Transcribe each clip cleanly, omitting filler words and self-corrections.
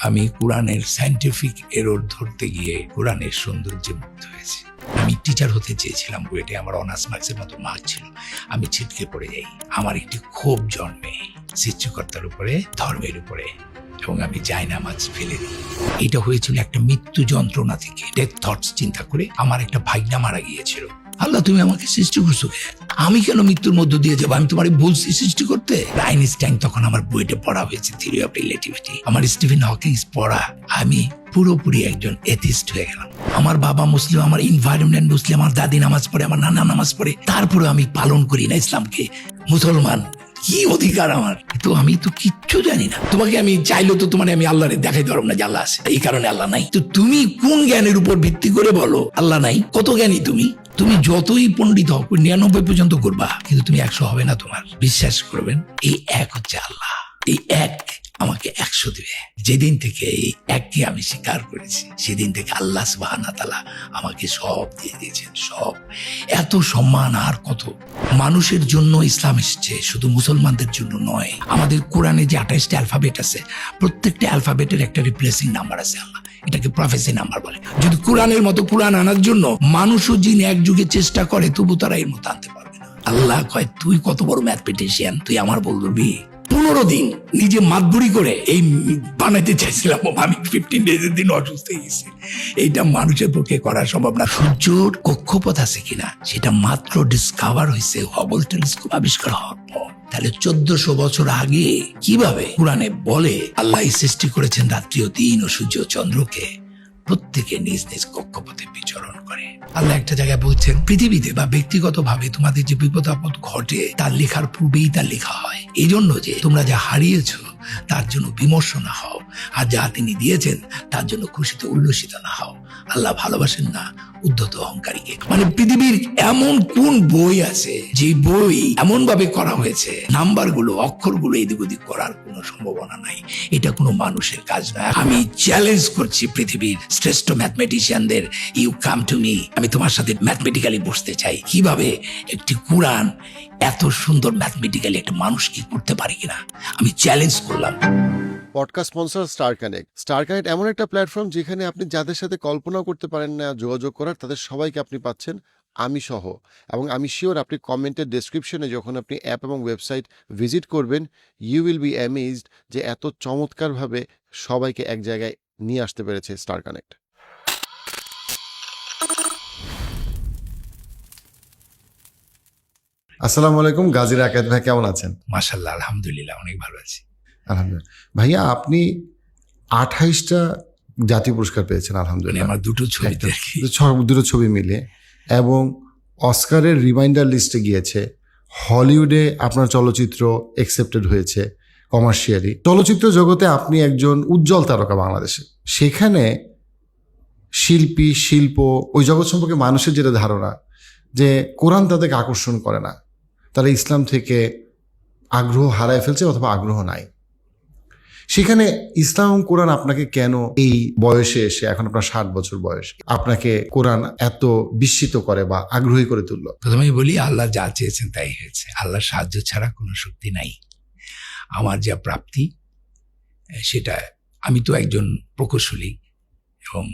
আমি কোরআনের scientific error ধরতে গিয়ে কোরআনের সৌন্দর্যে মুগ্ধ হয়েছি। আমি টিচার হতে চেয়েছিলাম, বুয়েটে আমার অনার্স মার্কসের মতো মার্ক ছিল। আমি ছিটকে পড়ে যাই। আমার একটি ক্ষোভ জন্মে সৃষ্টিকর্তার উপরে, ধর্মের উপরে, এবং আমি জায়নামাজ ফেলে দিই। এটা হয়েছিল একটা মৃত্যু যন্ত্রণা থেকে, ডেথ থটস চিন্তা করে। আমার একটা ভাইনা মারা গিয়েছিল। আল্লাহ, তুমি আমাকে সৃষ্টি করছো, আমি কেন মৃত্যুর মধ্য দিয়ে যাবো? আমি তোমার বলছি সৃষ্টি করতে। আইনস্টাইন তখন আমার বইটা পড়া হয়েছে, থিওরি অফ রিলেটিভিটি। আমার স্টিফেন হকিংস পড়া। আমি পুরোপুরি একজন এথিস্ট হয়ে গেলাম। আমার বাবা মুসলিম, আমার এনভায়রনমেন্ট মুসলিম, আমার দাদি নামাজ পড়ে, আমার নানা নামাজ পড়ে, তারপরে আমি পালন করি না ইসলামকে। মুসলমান, কি অধিকার আমার? তো আমি তো কিচ্ছু জানি না। তোমাকে আমি চাইলেও তো তোমার আমি আল্লাহরে দেখাই পারব না যে আল্লাহ আছে, এই কারণে আল্লাহ নাই। তো তুমি কোন জ্ঞানের উপর ভিত্তি করে বলো আল্লাহ নাই? কত জ্ঞানী তুমি? তুমি যতই পণ্ডিত হও, 99 পর্যন্ত করবা, কিন্তু তুমি 100 হবে না। তোমার বিশ্বাস করবেন, এই এক হচ্ছে আল্লাহ। এই এক আমাকে 100 দিবে। যেদিন থেকে এই এককে আমি স্বীকার করেছি, সেদিন থেকে আল্লাহ সুবহানাহু ওয়া তাআলা আমাকে সব দিয়ে দিয়েছেন, সব। এত সম্মান আর কত! মানুষের জন্য ইসলাম এসেছে, শুধু মুসলমানদের জন্য নয়। আমাদের কোরআনে যে 28টা অ্যালফাবেট আছে, প্রত্যেকটা অ্যালফাবেটের একটা রিপ্লেসিং নাম্বার আছে। আল্লাহ এটাকে প্রফেসি নাম্বার বলে। যদি কোরআনের মতো কোরআন আনার জন্য মানুষও যিনি এক যুগে চেষ্টা করে, তবু তারা এর মতো আনতে পারবে না। আল্লাহ কয়, তুই কত বড় ম্যাথমেটিশিয়ান, তুই আমার বলবি? 15 দিন নিজে মাতবুরি করে এই বানাইতে চাইছিলাম, আমি 15 ডেজের দিন অসুস্থ হয়ে গেছি। এইটা মানুষের পক্ষে করা সম্ভব না। সূর্যর কক্ষপথ আছে কিনা সেটা মাত্র ডিসকভার হয়েছে হাবল টেলিস্কোপ আবিষ্কার হওয়ার পর। তাহলে 1400 বছর আগে কিভাবে কোরআনে বলে আল্লাহ সৃষ্টি করেছেন রাত্রি ও দিন ও সূর্য ও চন্দ্রকে, প্রত্যেকে নিজ নিজ কক্ষপথে বিচরণ করে। আল্লাহ একটা জায়গায় বলছেন, পৃথিবীতে বা ব্যক্তিগতভাবে তোমাদের যে বিপদ আপদ ঘটে, তার লেখার পূর্বেই তার লেখা হয়। এই জন্য যে তোমরা যা হারিয়েছ তার জন্য বিমর্ষ না হও, আর যা তিনি দিয়েছেন তার জন্য খুশিতে উল্লসিত না হও। আল্লাহ ভালোবাসেন না উদ্ধত অহংকারীকে। মানে পৃথিবীর এমন কোন বই আছে যে বই এমন ভাবে করা হয়েছে, নাম্বারগুলো, অক্ষরগুলো এদিক ওদিক করার কোনো সম্ভাবনা নাই। এটা কোনো মানুষের কাজ নয়। আমি চ্যালেঞ্জ করছি পৃথিবীর শ্রেষ্ঠ ম্যাথমেটিশিয়ানদের, ইউ কাম টু মি। আমি তোমার সাথে ম্যাথমেটিক্যালি বসতে চাই। কিভাবে একটি কোরআন এত সুন্দর ম্যাথমেটিক্যালি একটা মানুষ কি করতে পারে কিনা, আমি চ্যালেঞ্জ করলাম। Podcast sponsor star connect. Star connect এমন একটা প্ল্যাটফর্ম যেখানে আপনি যাদের সাথে কল্পনাও করতে পারেন না যোগাযোগ করার, তাদের সবাইকে আপনি পাচ্ছেন, আমি সহ। এবং আমি শিওর আপনি কমেন্টের ডেসক্রিপশনে যখন আপনি অ্যাপ এবং ওয়েবসাইট ভিজিট করবেন, ইউ উইল বি অ্যামেজড যে এত চমৎকারভাবে সবাইকে এক জায়গায় নিয়ে আসতে পেরেছে স্টার কানেক্ট। আসসালামু আলাইকুম, গাজীর আকাদ ভাই, কেমন আছেন? মাশাআল্লাহ, আলহামদুলিল্লাহ, অনেক ভালো আছি। আলহামদুলিল্লাহ। ভাইয়া, আপনি 28টা জাতীয় পুরস্কার পেয়েছেন, আলহামদুলিল্লাহ। আমার দুটো ছবিতে আর কি। দুটো ছবি মিলে, এবং অস্কারের রিমাইন্ডার লিস্টে গিয়েছে। হলিউডে আপনার চলচ্চিত্র অ্যাকসেপ্টেড হয়েছে কমার্শিয়ালি। চলচ্চিত্র জগতে আপনি একজন উজ্জ্বল তারকা বাংলাদেশে। সেখানে শিল্পী, শিল্প, ওই জগৎ সম্পর্কে মানুষের যেটা ধারণা যে কোরআন তাদেরকে আকর্ষণ করে না, তারা ইসলাম থেকে আগ্রহ হারায় ফেলছে অথবা আগ্রহ নাই। সেখানে ইসলাম কোরআন আপনাকে কেন এই বয়সে এসে, এখন আপনার 60 বছর বয়স, আপনাকে কোরআন এত বিস্মিত করে বা আগ্রহী করে তুলল? প্রথমেই বলি, আল্লাহ যা চেয়েছেন তাই হয়েছে। আল্লাহর সাহায্য ছাড়া কোনো শক্তি নাই। আমার যা প্রাপ্তি সেটা, আমি তো একজন প্রকৌশলী, এবং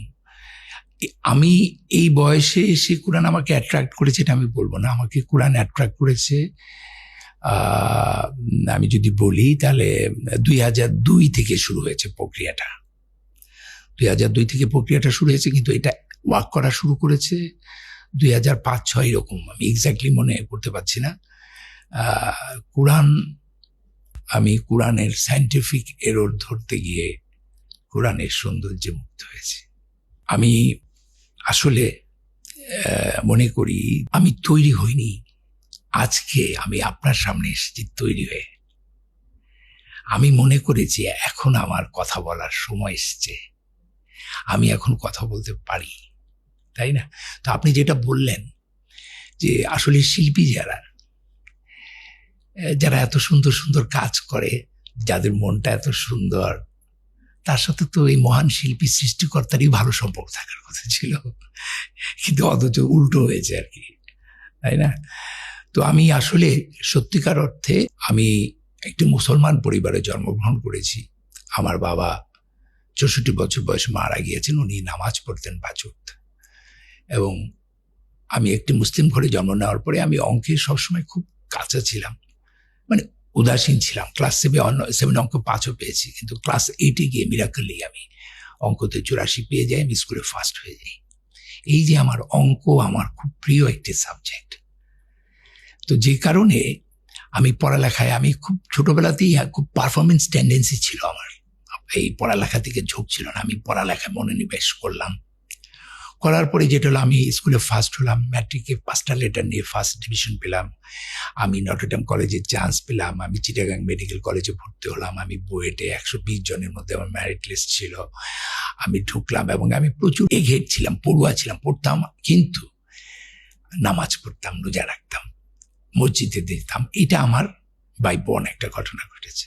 আমি এই বয়সে এসে কোরআন আমাকে অ্যাট্রাক্ট করেছে এটা আমি বলবো না। আমাকে কোরআন অ্যাট্রাক্ট করেছে, আমি যদি বলি তাহলে 2002 থেকে শুরু হয়েছে প্রক্রিয়াটা। 2002 থেকে প্রক্রিয়াটা শুরু হয়েছে, কিন্তু এটা ওয়ার্ক করা শুরু করেছে 2005-06 এরকম, আমি এক্স্যাক্টলি মনে করতে পারছি না। আমি কোরআনের সায়েন্টিফিক এরর ধরতে গিয়ে কোরআনের সৌন্দর্যে মুগ্ধ হয়েছি। আমি আসলে মনে করি আমি তৈরি হইনি, আজকে আমি আপনার সামনে এসেছি তৈরি হয়ে। আমি মনে করেছি এখন আমার কথা বলার সময় এসেছে, আমি এখন কথা বলতে পারি, তাই না? তো আপনি যেটা বললেন যে আসলে শিল্পী যারা এত সুন্দর সুন্দর কাজ করে, যাদের মনটা এত সুন্দর, তার সাথে তো এই মহান শিল্পী সৃষ্টিকর্তারই ভালো সম্পর্ক থাকার কথা ছিল, কিন্তু অথচ উল্টো হয়েছে আর কি, তাই না? তো আমি আসলে সত্যিকার অর্থে আমি একটি মুসলমান পরিবারে জন্মগ্রহণ করেছি। আমার বাবা 64 বছর বয়সে মারা গিয়েছেন। উনি নামাজ পড়তেন 5 ওয়াক্ত। এবং আমি একটি মুসলিম ঘরে জন্ম নেওয়ার পরে আমি অঙ্কে সবসময় খুব কাঁচা ছিলাম, মানে উদাসীন ছিলাম। ক্লাস 7 অঙ্ক 5ও পেয়েছি, কিন্তু ক্লাস 8-এ গিয়ে মিরাকলি আমি অঙ্কতে 84 পেয়ে যাই, আমি স্কুলে ফার্স্ট হয়ে যাই। এই যে আমার অঙ্ক আমার খুব প্রিয় একটি সাবজেক্ট। তো যে কারণে আমি পড়ালেখায় আমি খুব ছোটবেলাতেই খুব পারফরমেন্স টেন্ডেন্সি ছিল আমার, এই পড়ালেখা থেকে ঝোঁক ছিল না। আমি পড়ালেখায় মনোনিবেশ করলাম, করার পরে যেটা হলো আমি স্কুলে ফার্স্ট হলাম, ম্যাট্রিকে 5টা লেটার নিয়ে ফার্স্ট ডিভিশন পেলাম, আমি নটরডেম কলেজে চান্স পেলাম, আমি চিটাগাং মেডিকেল কলেজে ভর্তি হলাম, আমি বুয়েটে 120 জনের মধ্যে আমার মেরিট লিস্ট ছিল, আমি ঢুকলাম এবং আমি প্রচুর এঘেট ছিলাম, পড়ুয়া ছিলাম, পড়তাম কিন্তু নামাজ পড়তাম, রোজা রাখতাম, মসজিদে দেখতাম। এটা আমার বাই বোন একটা ঘটনা ঘটেছে।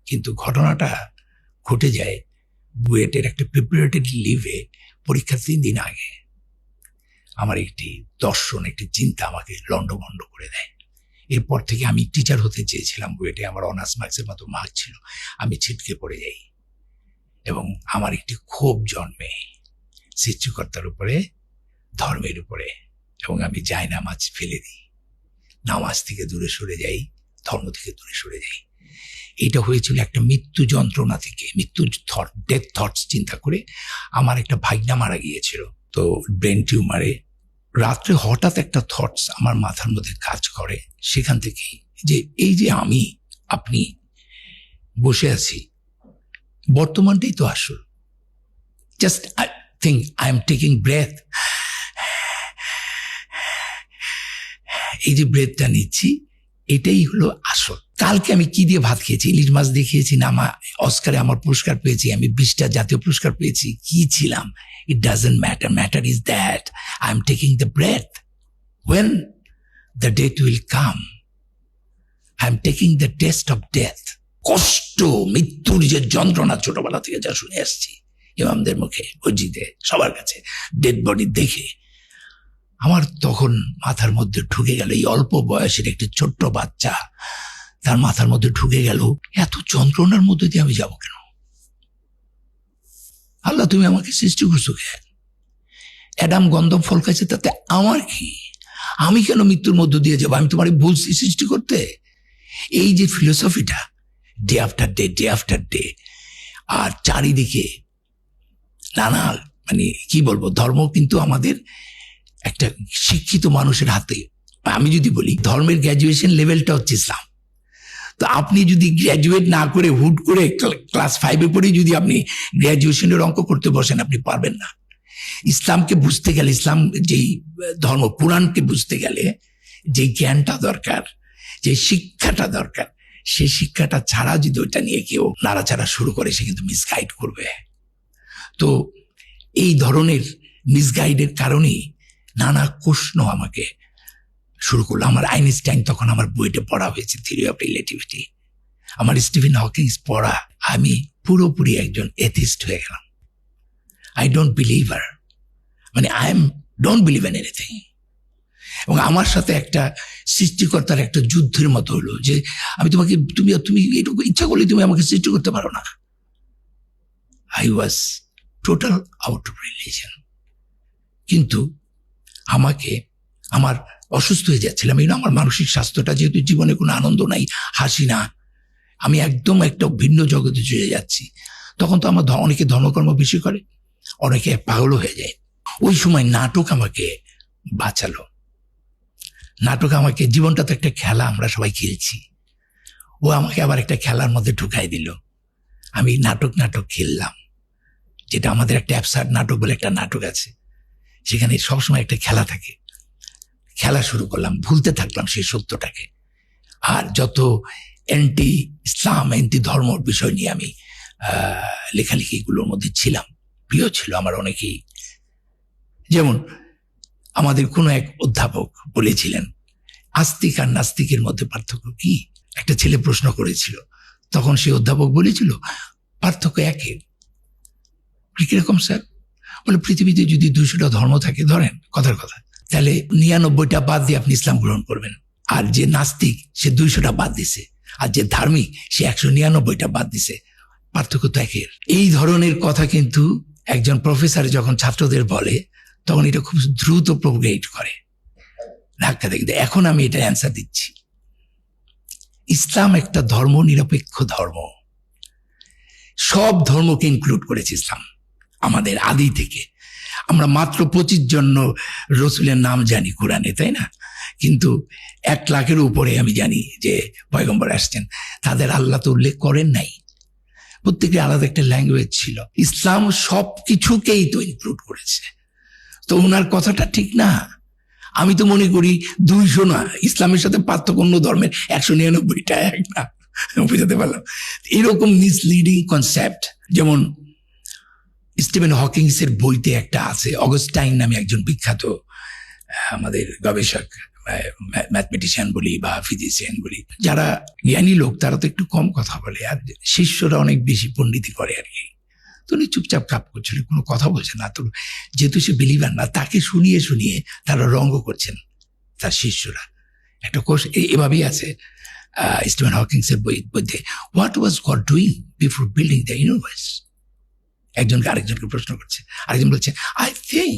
কিন্তু ঘটনাটা ঘটে যায় বুয়েটের একটা প্রিপারেটরি লিভে পরীক্ষার 3 দিন আগে। আমার একটি দর্শন, একটি চিন্তা আমাকে লন্ডভন্ড করে দেয়। এরপর থেকে আমি টিচার হতে চেয়েছিলাম বুয়েটে, আমার অনার্স মার্কসের মতো মার্ক ছিল, আমি ছিটকে পড়ে যাই এবং আমার একটি ক্ষোভ জন্মে সৃষ্টিকর্তার উপরে, ধর্মের উপরে, এবং আমি যাই নামাজ ফেলে দিই, নামাজ থেকে দূরে সরে যাই, ধর্ম থেকে দূরে সরে যাই। এটা হয়েছিল একটা মৃত্যু যন্ত্রণা থেকে, মৃত্যু থট, ডেথ থটস চিন্তা করে। আমার একটা ভাইগনা মারা গিয়েছিল, তো ব্রেন টিউমারে। রাত্রে হঠাৎ একটা থটস আমার মাথার মধ্যে কাজ করে, সেখান থেকেই যে এই যে আমি আপনি বসে আছি, বর্তমানটাই তো আসল। Just I think I am taking breath, এই যে ব্রেথটা নিচ্ছি এটাই হলো আসল। কালকে আমি কি দিয়ে ভাত খেয়েছি? ইলিশ মাছ দিয়ে খেয়েছি না অস্কারে আমার পুরস্কার পেয়েছি, আমি 20টা জাতীয় পুরস্কার পেয়েছি, কি ছিলাম? It doesn't matter. Matter is that I am taking the breath. When the date will come, I am taking the test of death. কষ্ট, মৃত্যুর যে যন্ত্রণা ছোটবেলা থেকে যা শুনে আসছি ইমামদের মুখে, মসজিদে, সবার কাছে, ডেড বডি দেখে আমার তখন মাথার মধ্যে ঢুকে গেল, এই অল্প বয়সের একটি ছোট্ট বাচ্চা, তার মাথার মধ্যে ঢুকে গেল এত যন্ত্রণার মধ্যে দিয়ে আমি যাবো কেন? আল্লাহ তুমি আমাকে সৃষ্টি করছো কেন? অ্যাডাম গন্ধম ফল খাইছে, তাতে আমার কি? আমি কেন মৃত্যুর মধ্য দিয়ে যাবো? আমি তোমার বলছি সৃষ্টি করতে। এই যে ফিলোসফিটা, day after day, day after day, আর চারিদিকে নানা, মানে কি বলবো, ধর্ম কিন্তু আমাদের একটা শিক্ষিত মানুষের হাতে। আমি যদি বলি ধর্মের গ্র্যাজুয়েশন লেভেলটা হচ্ছে ইসলাম, তো আপনি যদি গ্র্যাজুয়েট না করে হুট করে ক্লাস 5-এ পড়ে যদি আপনি গ্র্যাজুয়েশনের অঙ্ক করতে বসেন, আপনি পারবেন না। ইসলামকে বুঝতে গেলে, ইসলাম যেই ধর্ম, কোরআনকে বুঝতে গেলে যে জ্ঞানটা দরকার, যে শিক্ষাটা দরকার, সেই শিক্ষাটা ছাড়া যদি ওইটা নিয়ে কেউ নাড়াচাড়া শুরু করে, সে কিন্তু মিসগাইড করবে। তো এই ধরনের মিসগাইডের কারণেই নানা প্রশ্ন আমাকে শুরু করলো। আমার আইনস্টাইন তখন আমার বইটা পড়া হয়েছে, থিওরি অফ রিলেটিভিটি, আমার স্টিফেন হকিংস পড়া। আমি পুরোপুরি একজন এথিস্ট হয়ে গেলাম। আই ডোন্ট বিলিভার, মানে ডোন্ট বিলিভ ইন এনিথিং। এবং আমার সাথে একটা সৃষ্টিকর্তার একটা যুদ্ধের মতো হলো যে আমি তোমাকে, তুমি এটুকু ইচ্ছা করলে তুমি আমাকে সৃষ্টি করতে পারো না। I was total out of religion. কিন্তু আমাকে, আমার অসুস্থ হয়ে যাচ্ছিলাম, আমার মানসিক স্বাস্থ্যটা, যেহেতু জীবনে কোনো আনন্দ নাই, হাসি না, আমি একদম একটা ভিন্ন জগতে চলে যাচ্ছি। তখন তো আমার অনেকে ধর্মকর্ম বেশি করে, অনেকে পাগল হয়ে যায়। ওই সময় নাটক আমাকে বাঁচালো। নাটক আমাকে, জীবনটা তো একটা খেলা, আমরা সবাই খেলছি, ও আমাকে আবার একটা খেলার মধ্যে ঢুকাই দিল। আমি নাটক খেললাম, যেটা আমাদের একটা অ্যাবসার্ড নাটক বলে একটা নাটক আছে, সেখানে সবসময় একটা খেলা থাকে। খেলা শুরু করলাম, ভুলতে থাকলাম সেই সত্যটাকে। আর যত অ্যান্টি ইসলাম, অ্যান্টি ধর্মর বিষয় নিয়ে আমি লেখালেখিগুলোর মধ্যে ছিলাম, প্রিয় ছিল আমার অনেকেই। যেমন আমাদের কোনো এক অধ্যাপক বলেছিলেন, আস্তিক আর নাস্তিকের মধ্যে পার্থক্য কি? একটা ছেলে প্রশ্ন করেছিল, তখন সেই অধ্যাপক বলেছিল পার্থক্য একই। কিরকম স্যার? বলে পৃথিবীতে যদি 200টা ধর্ম থাকে, ধরেন কথার কথা, তাহলে 99টা বাদ দিয়ে আপনি ইসলাম গ্রহণ করবেন। আর যে নাস্তিক সে 200টা বাদ দিছে, আর যে ধার্মিক সে 199টা বাদ দিছে। পার্থক্য তো একের। এই ধরনের কথা কিন্তু একজন প্রফেসর যখন ছাত্রদের বলে তখন এটা খুব দ্রুত প্রোগ্রেট করে, ধাক্কা দেয়। কিন্তু এখন আমি এটা অ্যান্সার দিচ্ছি। ইসলাম একটা ধর্ম নিরপেক্ষ ধর্ম, সব ধর্মকে ইনক্লুড করেছে ইসলাম। আমাদের আদি থেকে আমরা মাত্র 25 জন রসুলের নাম জানি কোরআনে, তাই না? কিন্তু 1 লাখের উপরে আমি জানি যে পয়গম্বর আসছেন, তাদের আল্লাহ তো উল্লেখ করেন নাই। প্রত্যেকের আলাদা একটা ল্যাঙ্গুয়েজ ছিল। ইসলাম সব কিছুকেই তো ইনক্লুড করেছে। তো ওনার কথাটা ঠিক না। আমি তো মনে করি 200 না, ইসলামের সাথে পার্থক্য অন্য ধর্মের 199টা এক না, বুঝাতে পারলাম? এরকম মিসলিডিং কনসেপ্ট, যেমন স্টিভেন হকিংসের বইতে একটা আছে, অগস্টাইন নামে একজন বিখ্যাত আমাদের গবেষক, ম্যাথমেটিশিয়ান বলি বা ফিজিশিয়ান বলি, যারা জ্ঞানী লোক তারা তো একটু কম কথা বলে, আর শিষ্যরা অনেক বেশি পণ্ডিতি করে আর কি। তো উনি চুপচাপ কাপ করছিল, কোনো কথা বলছে না। তো যেহেতু সে বিলিভার না, তাকে শুনিয়ে শুনিয়ে তারা রঙ্গ করছেন তার শিষ্যরা। একটা কোর্স এভাবেই আছে স্টিভেন হকিংসের বইতে, what was God doing before building the universe. একজনকে আরেকজনকে প্রশ্ন করছে, আরেকজন বলছে, I think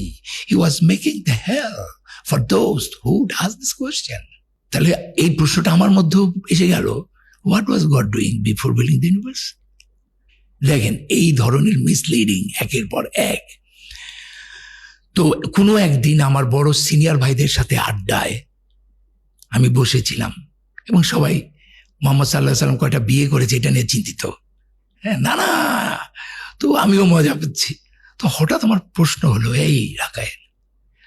he was making the hell for those who ask this question. তাহলে এই প্রশ্নটা আমার মধ্যেও এসে গেল, what was God doing before building the universe. দেখেন এই ধরনের মিসলিডিং একের পর এক। তো কোনো একদিন আমার বড় সিনিয়র ভাইদের সাথে আড্ডায় আমি বসেছিলাম এবং সবাই মোহাম্মদ সাল্লাহ সাল্লাম কয়টা বিয়ে করেছে এটা নিয়ে চিন্তিত। হ্যাঁ, না না, তো আমিও মজা পাচ্ছি। তো হঠাৎ আমার প্রশ্ন হলো, এই রাকায়েত,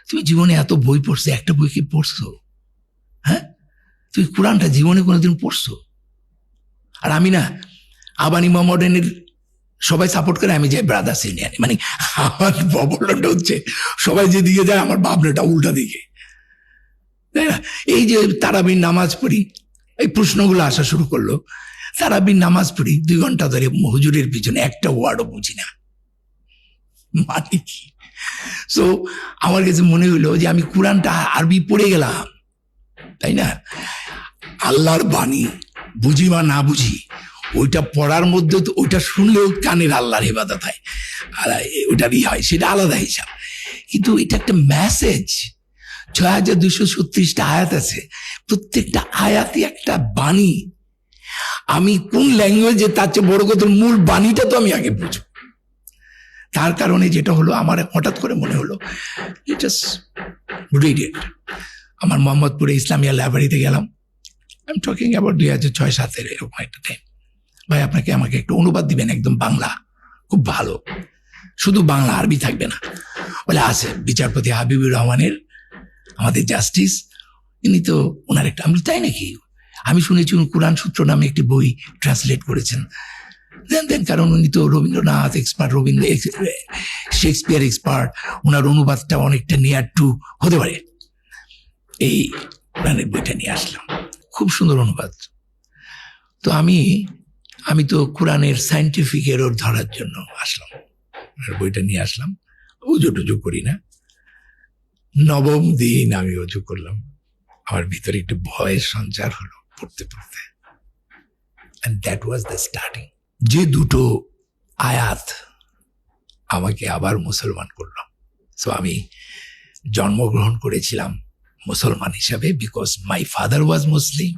তুমি জীবনে এত বই পড়ছো, একটা বই কি পড়ছো? হ্যাঁ, তুমি কোরআনটা জীবনে কোনোদিন পড়ছো? আর আমি না আবানি মোহাম্মদের সবাই সাপোর্ট করে, আমি যাই ব্রাদার্স ইন্ডিয়ানে। মানে আমার প্রবলেমটা হচ্ছে সবাই যেদিকে যায় আমার ভাবনাটা উল্টা দিকে, তাই না? এই যে তারাবির নামাজ পড়ি, এই প্রশ্নগুলো আসা শুরু করলো। তারাবির নামাজ পড়ি 2 ঘন্টা ধরে, হুজুরের পিছনে একটা ওয়ার্ডও বুঝি না মানে কি। সো আমার কাছে মনে হইলো যে আমি কোরআনটা আরবি পড়ে গেলাম, তাই না? আল্লাহর বাণী বুঝি বা না বুঝি, ওইটা পড়ার মধ্যে তো ওইটা শুনলেও কানের আল্লাহর ইবাদত হয়, আর ওইটারই হয়, সেটা আলাদা হিসাব। কিন্তু এটা একটা মেসেজ। 6236টা আয়াত আছে, প্রত্যেকটা আয়াতই একটা বাণী। আমি কোন ল্যাঙ্গুয়েজে, তার চেয়ে বড় কথা মূল বাণীটা তো আমি আগে বুঝবো। তার কারণে যেটা হলো, আমার হঠাৎ করে মনে হলো জাস্ট রিড ইট। আমার মোহাম্মদপুরে ইসলামিয়া লাইব্রেরিতে গেলাম, আই এম টকিং অ্যাবাউট 2006-07 এরকম একটা টাইম। ভাই আপনাকে আমাকে একটু অনুবাদ দিবেন, একদম বাংলা, খুব ভালো, শুধু বাংলা, আরবি থাকবে না। বলে আছে বিচারপতি হাবিবুর রহমানের, আমাদের জাস্টিস, ইনি তো ওনার একটা। আমি তাই নাকি? আমি শুনেছি উনি কোরআন সূত্র নামে একটি বই ট্রান্সলেট করেছেন। দেন কারণ উনি তো রবীন্দ্রনাথ এক্সপার্ট, শেক্সপিয়ার এক্সপার্ট, ওনার অনুবাদটা অনেকটা নিয়ার টু হতে পারে। এই কোরআনের বইটা নিয়ে আসলাম, খুব সুন্দর অনুবাদ। তো আমি তো কোরআনের সায়েন্টিফিক এরর ধরার জন্য আসলাম, বইটা নিয়ে আসলাম। উজু টুজু করি না, 9ম দিন আমি উজু করলাম, আমার ভিতরে একটু ভয়ের সঞ্চার হলো পড়তে পড়তে। And that was the starting. যে দুটো আয়াত আমাকে আবার মুসলমান করলো। সো আমি জন্মগ্রহণ করেছিলাম মুসলমান হিসাবে, because my father was Muslim,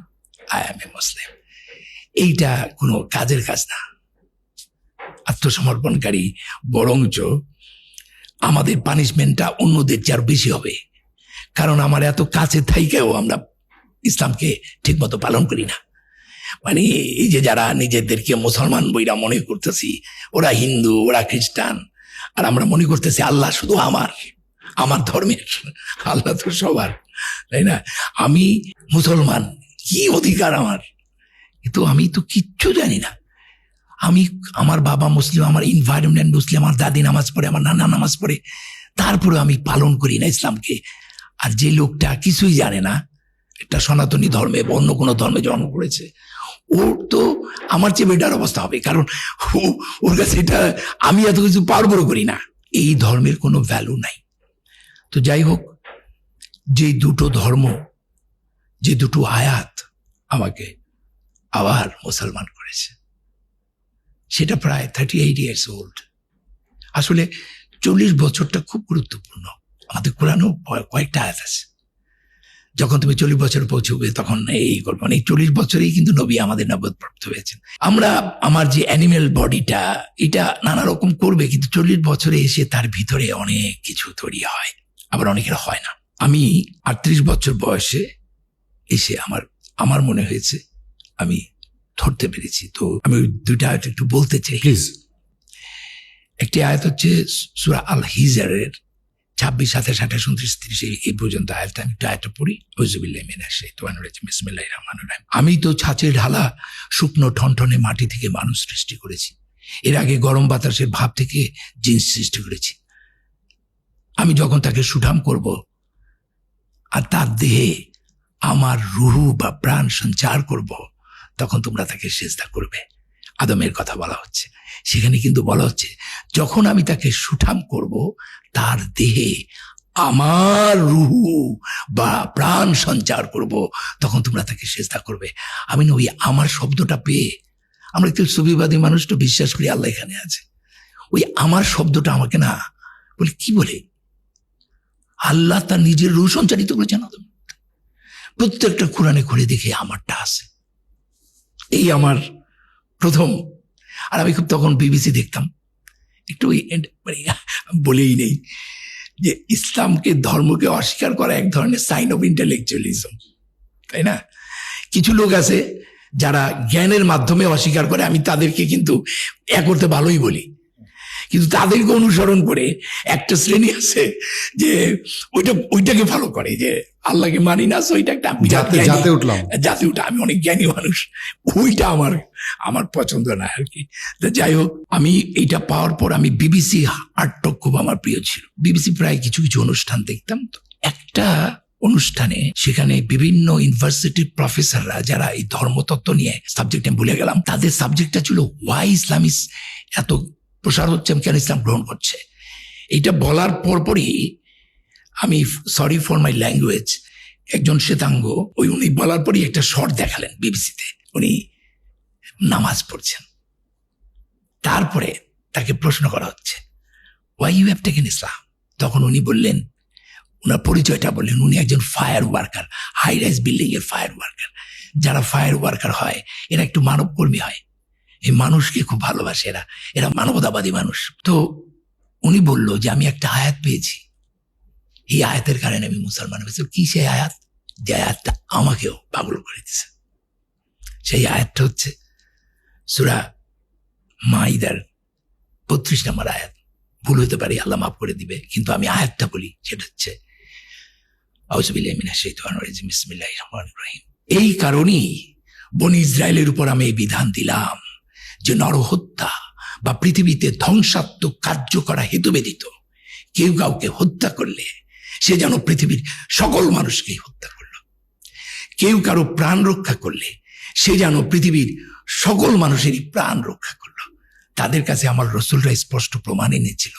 I am a Muslim. এইটা কোনো কাজের কাজ না, আত্মসমর্পণকারী। বরঞ্চ আমাদের পানিশমেন্টটা অন্যদের চেয়ে আরো বেশি হবে, কারণ আমার এত কাছে থাইকেও আমরা ইসলামকে ঠিক মতো পালন করি না। মানে এই যে যারা নিজেদেরকে মুসলমান বইরা মনে করতেছি, ওরা হিন্দু, ওরা খ্রিস্টান, আর আমরা মনে করতেছি আল্লাহ শুধু আমার ধর্মের, আল্লাহ তো সবার, তাই না? আমি মুসলমান, কি অধিকার আমার? কিন্তু আমি তো কিচ্ছু জানি না। আমার বাবা মুসলিম, আমার এনভায়রনমেন্ট মুসলিম, আমার দাদি নামাজ পড়ে, আমার নানা নামাজ পড়ে, তারপরে আমি পালন করি না ইসলামকে। আর যে লোকটা কিছুই জানে না, একটা সনাতনী ধর্মে বা অন্য কোনো ধর্মে জন্ম করেছে, ওর তো আমার চেয়ে বেটার অবস্থা হবে, কারণ ওর কাছে এটা, আমি এত কিছু পারবো করি না। এই ধর্মের কোনো ভ্যালু নাই। তো যাই হোক, যে দুটো ধর্ম, যে দুটো আয়াত আমাকে আবার মুসলমান করেছে, সেটা প্রায় 38 ইয়ার্স ওল্ড। আসলে 40 বছরটা খুব গুরুত্বপূর্ণ। আমাদের কোরআনেও কয়েকটা আয়াত আছে, যখন তুমি 40 বছর পৌঁছবে তখন এই করবো, মানে এই 40 বছরেই কিন্তু নবী আমাদের নবুয়ত হয়েছেন। আমরা আমার যে অ্যানিমেল বডিটা এটা নানা রকম করবে, কিন্তু 40 বছরে এসে তার ভিতরে অনেক কিছু তৈরি হয়, আবার অনেকের হয় না। আমি 38 বছর বয়সে এসে আমার মনে হয়েছে আমি ধরতে পেরেছি। তো আমি ওই দুইটা আয়াত একটু বলতে চাই প্লিজ। একটি আয়াত হচ্ছে সূরা আল হিজরের 26, 27, 28, 29, 30 এই পর্যন্ত আয়াতটা। আমি একটু আয়াতটা পড়ি। আউযুবিল্লাহি মিনাশ শাইতানির রাজিম, বিসমিল্লাহির রহমানির রহিম। আমি তো ছাঁচের ঢালা শুকনো ঠনঠনে মাটি থেকে মানুষ সৃষ্টি করেছি, এর আগে গরম বাতাসের ভাব থেকে জিন্স সৃষ্টি করেছি। আমি যখন তাকে সুঠাম করব আর তার দেহে আমার রুহু বা প্রাণ সঞ্চার করব, তখন তোমরা তাকে সিজদা করবে। আদমের কথা বলা হচ্ছে সেখানে, কিন্তু বলা হচ্ছে যখন আমি তাকে সুঠাম করব তার দেহে আমার রুহু বা প্রাণ সঞ্চার করব, তখন তোমরা তাকে সিজদা করবে। আমি না ওই আমার শব্দটা পেয়ে, আমরা একটু সুফিবাদী মানুষ তো বিশ্বাস করি আল্লাহ এখানে আছে, ওই আমার শব্দটা আমাকে না বলে কি বলে আল্লাহ তার নিজের রুহ সঞ্চারিত করেছেন। প্রত্যেকটা কোরআনে ঘুরে দেখে আমারটা আছে, এই আমার প্রথম। আর আমি খুব তখন বিবিসি দেখতাম, একটু বলেই নেই যে ইসলামকে ধর্মকে অস্বীকার করা এক ধরনের সাইন অফ ইন্টেলেকচুয়ালিজম, তাই না? কিছু লোক আছে যারা জ্ঞানের মাধ্যমে অস্বীকার করে, আমি তাদেরকে কিন্তু করতে ভালোই বলি, কিন্তু তাদেরকে অনুসরণ করে একটা শ্রেণী আছে যে ওইটাকে ফলো করে, যে আল্লাহকে মানি না, ওইটা একটা জাতে উঠলাম, জাতি উঠা, আমি অনেক জ্ঞানী মানুষ, ওইটা আমার পছন্দ না আর কি। তো যাই হোক, আমি এইটা পাওয়ার পর আমি বিবিসি আটক খুব আমার প্রিয় ছিল। বিবিসি প্রায় কিছু কিছু অনুষ্ঠান দেখতাম। তো একটা অনুষ্ঠানে সেখানে বিভিন্ন ইউনিভার্সিটির প্রফেসররা যারা এই ধর্মতত্ত্ব নিয়ে সাবজেক্ট, আমি ভুলে গেলাম, তাদের সাবজেক্টটা ছিল ওয়াই ইসলাম ইস এত প্রসার হচ্ছে, কেন ইসলাম গ্রহণ করছে। এইটা বলার পরপরই আমি, সরি ফর মাই ল্যাঙ্গুয়েজ, একজন শ্বেতাঙ্গ উনি বলার পরই একটা শর্ট দেখালেন বিবিসিতে, উনি নামাজ পড়ছেন। তারপরে তাকে প্রশ্ন করা হচ্ছে why you have taken Islam. তখন উনি বললেন, ওনার পরিচয়টা বললেন, উনি একজন fire worker, high rise building এর ফায়ার ওয়ার্কার। যারা ফায়ার ওয়ার্কার হয় এরা একটু মানব কর্মী হয়, এই মানুষকে খুব ভালোবাসে, এরা মানবতাবাদী মানুষ। তো উনি বলল যে আমি একটা আয়াত পেয়েছি, এই আয়াতের কারণে আমি মুসলমান হয়েছি। কি সেই আয়াত? যে আয়াতটা আমাকেও পাগল করে দিছে। সেই আয়াতটা হচ্ছে সূরা মাইদার 32 নম্বর আয়াত। ভুল হতে পারি, আল্লাহ মাফ করে দিবে, কিন্তু আমি আয়াতটা বলি, সেটা হচ্ছে আউযুবিল্লাহি মিনাশ শাইতানির রাজিম, বিসমিল্লাহির রহমানির রহিম। এই কারণেই বনি ইসরায়েলের উপর আমি এই বিধান দিলাম যে নরহত্যা বা পৃথিবীতে ধ্বংসাত্মক কার্য করা হেতু ব্যতীত কেউ কাউকে হত্যা করলে সে যেন পৃথিবীর সকল মানুষকেই হত্যা করল, কেউ কারো প্রাণ রক্ষা করলে সে যেন পৃথিবীর সকল মানুষেরই প্রাণ রক্ষা করল। তাদের কাছে আমার রাসূলরা স্পষ্ট প্রমাণ এনেছিল,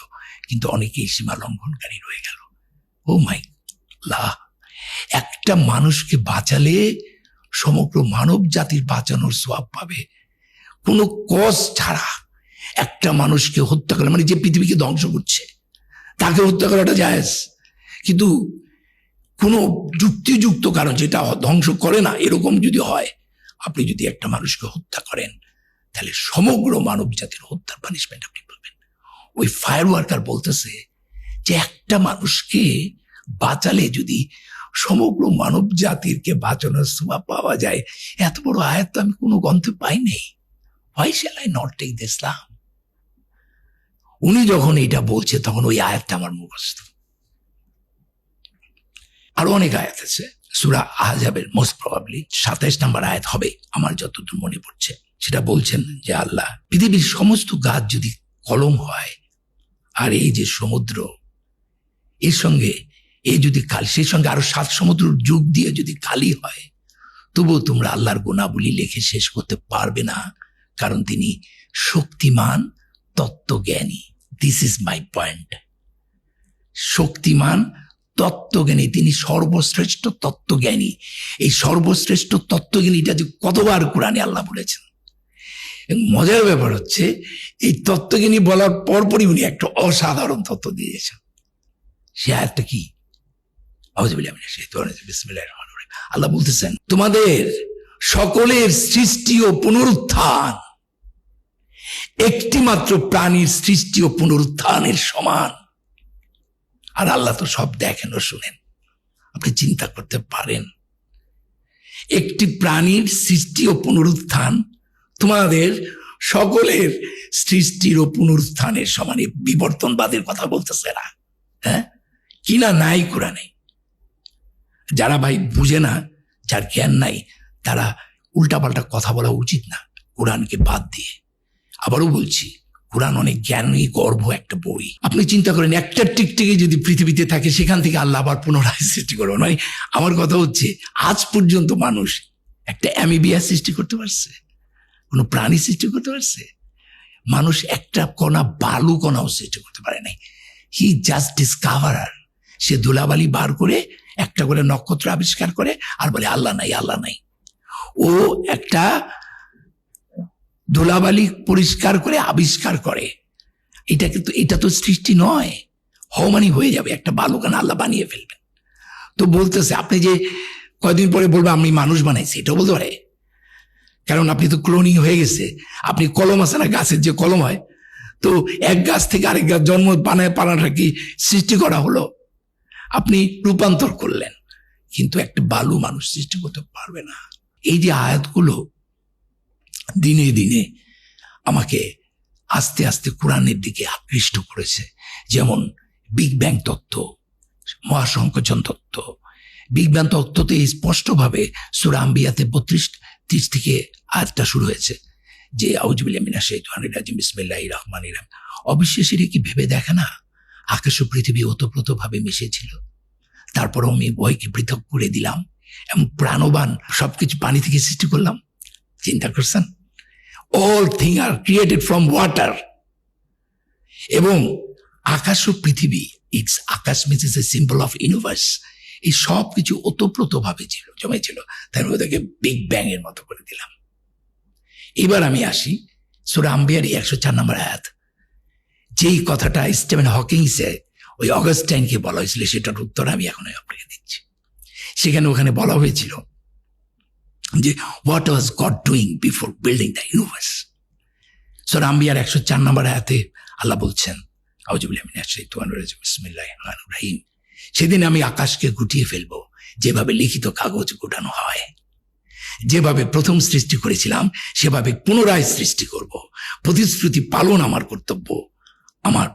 কিন্তু অনেকেই সীমা লঙ্ঘনকারী রয়ে গেল। ও মাই আল্লাহ, একটা মানুষকে বাঁচালে সমগ্র মানব জাতির বাঁচানোর সওয়াব পাবে, কোনো কজ ছাড়া। একটা মানুষকে হত্যা করলে, মানে যে পৃথিবীকে ধ্বংস করছে তাকে হত্যা করাটা জায়েজ, কিন্তু কোনো যুক্তিযুক্ত কারণ যেটা ধ্বংস করে না, এরকম যদি হয়, আপনি যদি একটা মানুষকে হত্যা করেন তাহলে সমগ্র মানব জাতির হত্যার পানিশমেন্ট আপনি পাবেন। ওই ফায়ার ওয়ার্কার বলতেছে যে একটা মানুষকে বাঁচালে যদি সমগ্র মানব জাতিরকে বাঁচানোর সওয়াব পাওয়া যায়, এত বড় আয়াত তো আমি কোনো গ্রন্থে পাই নাই। Why shall I not take the Islam? উনি যখন এটা বলছে তখন ওই আয়াতটা আমার মুখস্থ। আরো অনেক আয়াত আছে, সূরা আহজাবের মোস্ট প্রবাবলি 27 নম্বর আয়াত হবে আমার যতদূর মনে পড়ছে। সেটা বলছেন যে আল্লাহ, পৃথিবীর সমস্ত গাছ যদি কলম হয় আর এই যে সমুদ্র এর সঙ্গে এই যদি খালি, সেই সঙ্গে আরো 7 সমুদ্র যুগ দিয়ে যদি খালি হয়, তবুও তোমরা আল্লাহর গুণাবলী লেখে শেষ করতে পারবে না, কারণ তিনি শক্তিমান তত্ত্বজ্ঞানী। This is my point. শক্তিমান তত্ত্বজ্ঞানী, তিনি সর্বশ্রেষ্ঠ তত্ত্বজ্ঞানী। এই সর্বশ্রেষ্ঠ তত্ত্বজ্ঞানীটা যে কতবার কোরআনে আল্লাহ বলেছেন, এবং মজার ব্যাপার হচ্ছে এই তত্ত্বজ্ঞানী বলার পরপরই উনি একটা অসাধারণ তত্ত্ব দিয়েছেন। সে আয়াতটা কি? আল্লাহ বলতেছেন, তোমাদের সকলের সৃষ্টি ও পুনরুত্থান একটি মাত্র প্রাণীর সৃষ্টি ও পুনরুত্থানের সমান। আর আল্লাহ তো সব দেখেন ও শুনেন। আপনি চিন্তা করতে পারেন, একটি প্রাণীর সৃষ্টি ও পুনরুত্থান তোমাদের সকলের সৃষ্টির ও পুনরুত্থানের সমানে বিবর্তনবাদের কথা বলতেছে না? হ্যাঁ, কিনা নাই কোরআনে? যারা ভাই বুঝে না, যার জ্ঞান নাই, তারা উল্টাপাল্টা কথা বলা উচিত না কোরআনকে বাদ দিয়ে। আবারও বলছি, কোরআন অনেক জ্ঞানী গর্ভ একটা বই। আপনি চিন্তা করেন, একটা টিকটিকি যদি পৃথিবীতে থাকে, সেখান থেকে আল্লাহ আবার পুনরায় সৃষ্টি করবেন। মানে আমার কথা হচ্ছে, আজ পর্যন্ত মানুষ একটা অ্যামিবিয়া সৃষ্টি করতে পারছে? কোনো প্রাণী সৃষ্টি করতে পারছে? মানুষ একটা কণা, বালু কণাও সৃষ্টি করতে পারে নাই। He just ডিসকভারার। সে ধুলাবালি বার করে একটা করে নক্ষত্র আবিষ্কার করে আর বলে আল্লাহ নাই, আল্লাহ নাই। ও একটা ধুলাবালি পরিষ্কার করে আবিষ্কার করে। এটা কিন্তু, এটা তো সৃষ্টি নয়। হওয়ানি হয়ে যাবে, একটা বালুকানা আল্লাহ বানিয়ে ফেলবেন। তো বলতেছে, আপনি যে কয়দিন পরে বলবেন আমি মানুষ বানাইছি, এটাও বলতে পারে, কারণ আপনি তো ক্লোনিং হয়ে গেছে। আপনি কলম আছে না, গাছের যে কলম হয়, তো এক গাছ থেকে আরেক গাছ জন্ম পানাটা কি সৃষ্টি করা হলো? আপনি রূপান্তর করলেন, কিন্তু একটা বালু মানুষ সৃষ্টি করতে পারবে না। এই যে আয়াতগুলো দিনে দিনে আমাকে আস্তে আস্তে কোরআনের দিকে আকৃষ্ট করেছে। যেমন বিগ ব্যাং তত্ত্ব, মহাসংকোচন তত্ত্ব। বিগ ব্যাং তত্ত্বতে স্পষ্টভাবে সূরা আম্বিয়াতে 32-30 থেকে আয়াতটা শুরু হয়েছে যে আউযুবিল্লাহি মিনাশ শাইতানির রাজিম বিসমিল্লাহির রহমানির রহিম। অবিশ্বাসী কি ভেবে দেখে না আকাশ ও পৃথিবী ওতপ্রোতভাবে মিশেছিল, তারপরও আমি উভয়কে পৃথক করে দিলাম এবং প্রাণবান সবকিছু পানি থেকে সৃষ্টি করলাম। চিন্তা করছেন? All thing R created from water. এবং আকাশ ও পৃথিবী, it's Akash means is a symbol of universe. এই সব কিছু ওতপ্রোতভাবে ছিল, জমেছিল, তাই ওদেরকে বিগ ব্যাং এর মতো করে দিলাম। এবার আমি আসি সূরা আম্বিয়ার 104 নম্বর আয়াত। যেই কথাটা স্টিফেন হকিংসে ওই অগাস্টাইনকে বলা হয়েছিল, সেটার উত্তর আমি এখন আপনাকে দিচ্ছি। সেখানে ওখানে বলা হয়েছিল যে what was God doing before building the universe. সূরা আম্বিয়ার 104 নম্বর আয়াতে আল্লাহ বলছেন, আউযুবিল্লাহি মিনাশ শাইতানির রাজিম বিসমিল্লাহির রহমানির রহিম। সেদিন আমি আকাশকে গুটিয়ে ফেলবো যেভাবে লিখিত কাগজ গুটানো হয়। যেভাবে প্রথম সৃষ্টি করেছিলাম সেভাবে পুনরায় সৃষ্টি করব। প্রতিশ্রুতি পালন আমার কর্তব্য, আমার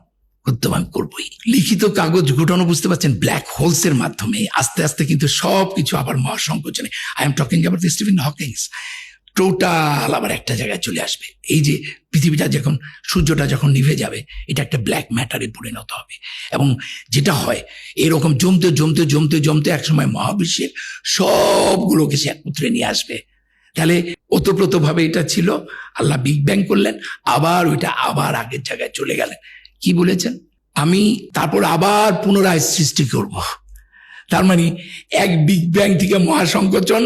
কর্তব্য আমি করবই। লিখিত কাগজ গুটানো, বুঝতে পারছেন, ব্ল্যাক হোলস এর মাধ্যমে আস্তে আস্তে কিন্তু সবকিছু আবার মহাসংকোচনে, I am talking about Stephen Hawking's, total আবার একটা জায়গায় চলে আসবে। এই যে পৃথিবীটা যখন, সূর্যটা যখন নিভে যাবে, এটা একটা ব্ল্যাক ম্যাটারে পরিণত হবে। এবং যেটা হয়, এরকম জমতে জমতে জমতে জমতে একসময় মহাবিশ্বের সবগুলোকে সে একত্রে নিয়ে আসবে। তাহলে ওতপ্রোতভাবে এটা ছিল, আল্লাহ বিগ ব্যাং করলেন, আবার ওইটা আবার আগের জায়গায় চলে গেলেন। কি বলেছেন? আমি তারপর আবার পুনরায় সৃষ্টি করব। তার মানে এক বিগ ব্যাং থেকে মহাসংকোচন,